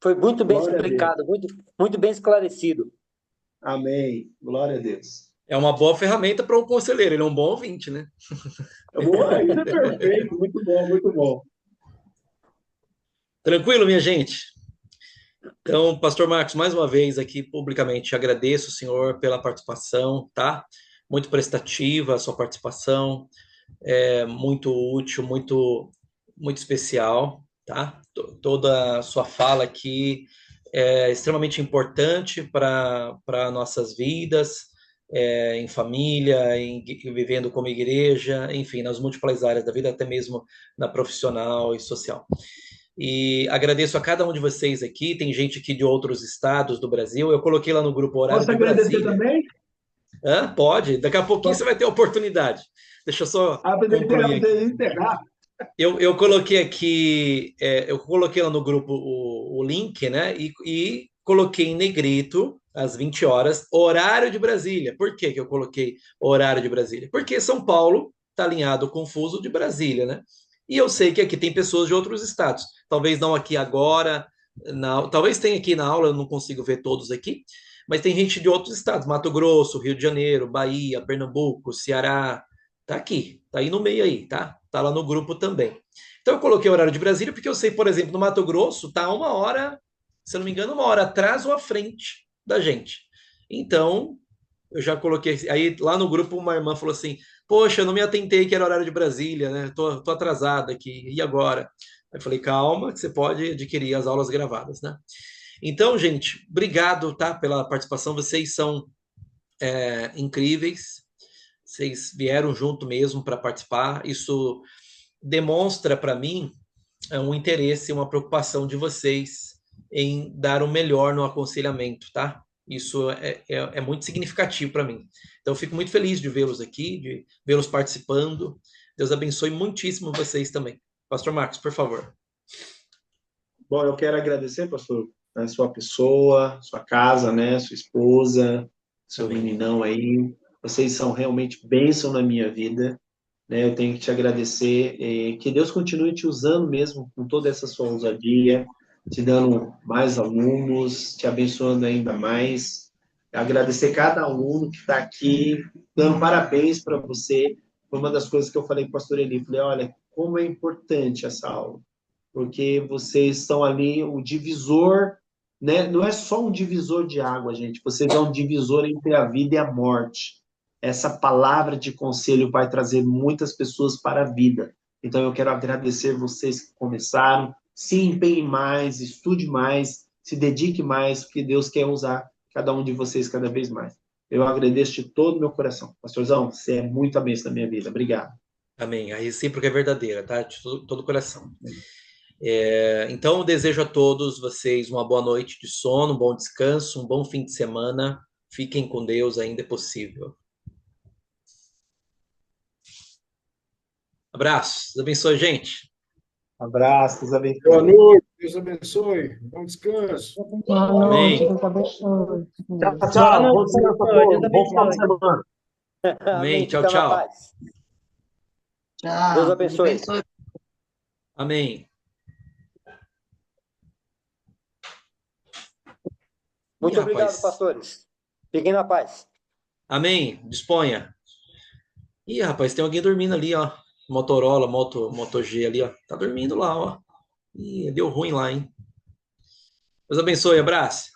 Foi muito bem Glória a Deus. explicado, muito bem esclarecido. Amém. Glória a Deus. É uma boa ferramenta para um conselheiro, ele é um bom ouvinte, né? Boa, isso é perfeito. Muito bom, muito bom. Tranquilo, minha gente? Então, Pastor Marcos, mais uma vez aqui publicamente agradeço o senhor pela participação, tá? Muito prestativa a sua participação, é muito útil, muito especial, tá? Toda a sua fala aqui é extremamente importante para nossas vidas, em família, vivendo como igreja, enfim, nas múltiplas áreas da vida, até mesmo na profissional e social. E agradeço a cada um de vocês aqui. Tem gente aqui de outros estados do Brasil. Eu coloquei lá no grupo Horário Posso de agradecer Brasília. também? Pode, daqui a pouquinho você vai ter a oportunidade. Deixa eu só concluir aqui. Encerrar. Eu coloquei aqui, eu coloquei lá no grupo o link, né? E coloquei em negrito, às 20 horas, horário de Brasília. Por que que eu coloquei horário de Brasília? Porque São Paulo está alinhado com o fuso de Brasília, né? E eu sei que aqui tem pessoas de outros estados. Talvez não aqui agora, talvez tenha aqui na aula, eu não consigo ver todos aqui, mas tem gente de outros estados, Mato Grosso, Rio de Janeiro, Bahia, Pernambuco, Ceará, tá aqui, tá aí no meio aí, tá? Tá lá no grupo também. Então eu coloquei o horário de Brasília porque eu sei, por exemplo, no Mato Grosso tá uma hora, se eu não me engano, uma hora atrás ou à frente da gente. Então, eu já coloquei. Aí lá no grupo uma irmã falou assim: poxa, eu não me atentei que era horário de Brasília, né? Tô atrasada aqui, e agora? Aí eu falei: calma, que você pode adquirir as aulas gravadas, né? Então, gente, obrigado, tá, pela participação. Vocês são incríveis. Vocês vieram junto mesmo para participar. Isso demonstra para mim um interesse, uma preocupação de vocês em dar o melhor no aconselhamento, tá? Isso é muito significativo para mim. Então, eu fico muito feliz de vê-los aqui, de vê-los participando. Deus abençoe muitíssimo vocês também. Pastor Marcos, por favor. Bom, eu quero agradecer, pastor, a sua pessoa, sua casa, né, sua esposa, seu Amém. meninão aí. Vocês são realmente bênção na minha vida, né? Eu tenho que te agradecer, que Deus continue te usando mesmo com toda essa sua ousadia, te dando mais alunos, te abençoando ainda mais. Agradecer cada aluno que está aqui, dando parabéns para você. Foi uma das coisas que eu falei com o pastor Eli. Falei, olha, como é importante essa aula, porque vocês estão ali, o divisor, né? Não é só um divisor de água, gente. Vocês é um divisor entre a vida e a morte. Essa palavra de conselho vai trazer muitas pessoas para a vida. Então, eu quero agradecer vocês que começaram. Se empenhe mais, estude mais, se dedique mais, porque Deus quer usar cada um de vocês cada vez mais. Eu agradeço de todo o meu coração. Pastorzão, você é muito a bênção na minha vida. Obrigado. Amém. A recíproca é verdadeira, tá? De todo o coração. Então, eu desejo a todos vocês uma boa noite de sono, um bom descanso, um bom fim de semana. Fiquem com Deus, ainda é possível. Abraços. Deus abençoe, gente. Abraços, abençoe. Boa noite, Deus abençoe. Bom descanso. Boa noite, Amém. Deus abençoe. Tchau, tchau. Bom descanso a todos. Bom final de semana. Amém. Tchau, Fica na tchau. paz. Tchau. Deus abençoe. Amém. Muito Ih, obrigado, rapaz. pastores. Fiquem na paz. Amém. Disponha. Ih, rapaz, tem alguém dormindo ali, ó. Motorola, Moto G ali, ó. Tá dormindo lá, ó. Ih, deu ruim lá, hein? Deus abençoe. Abraço.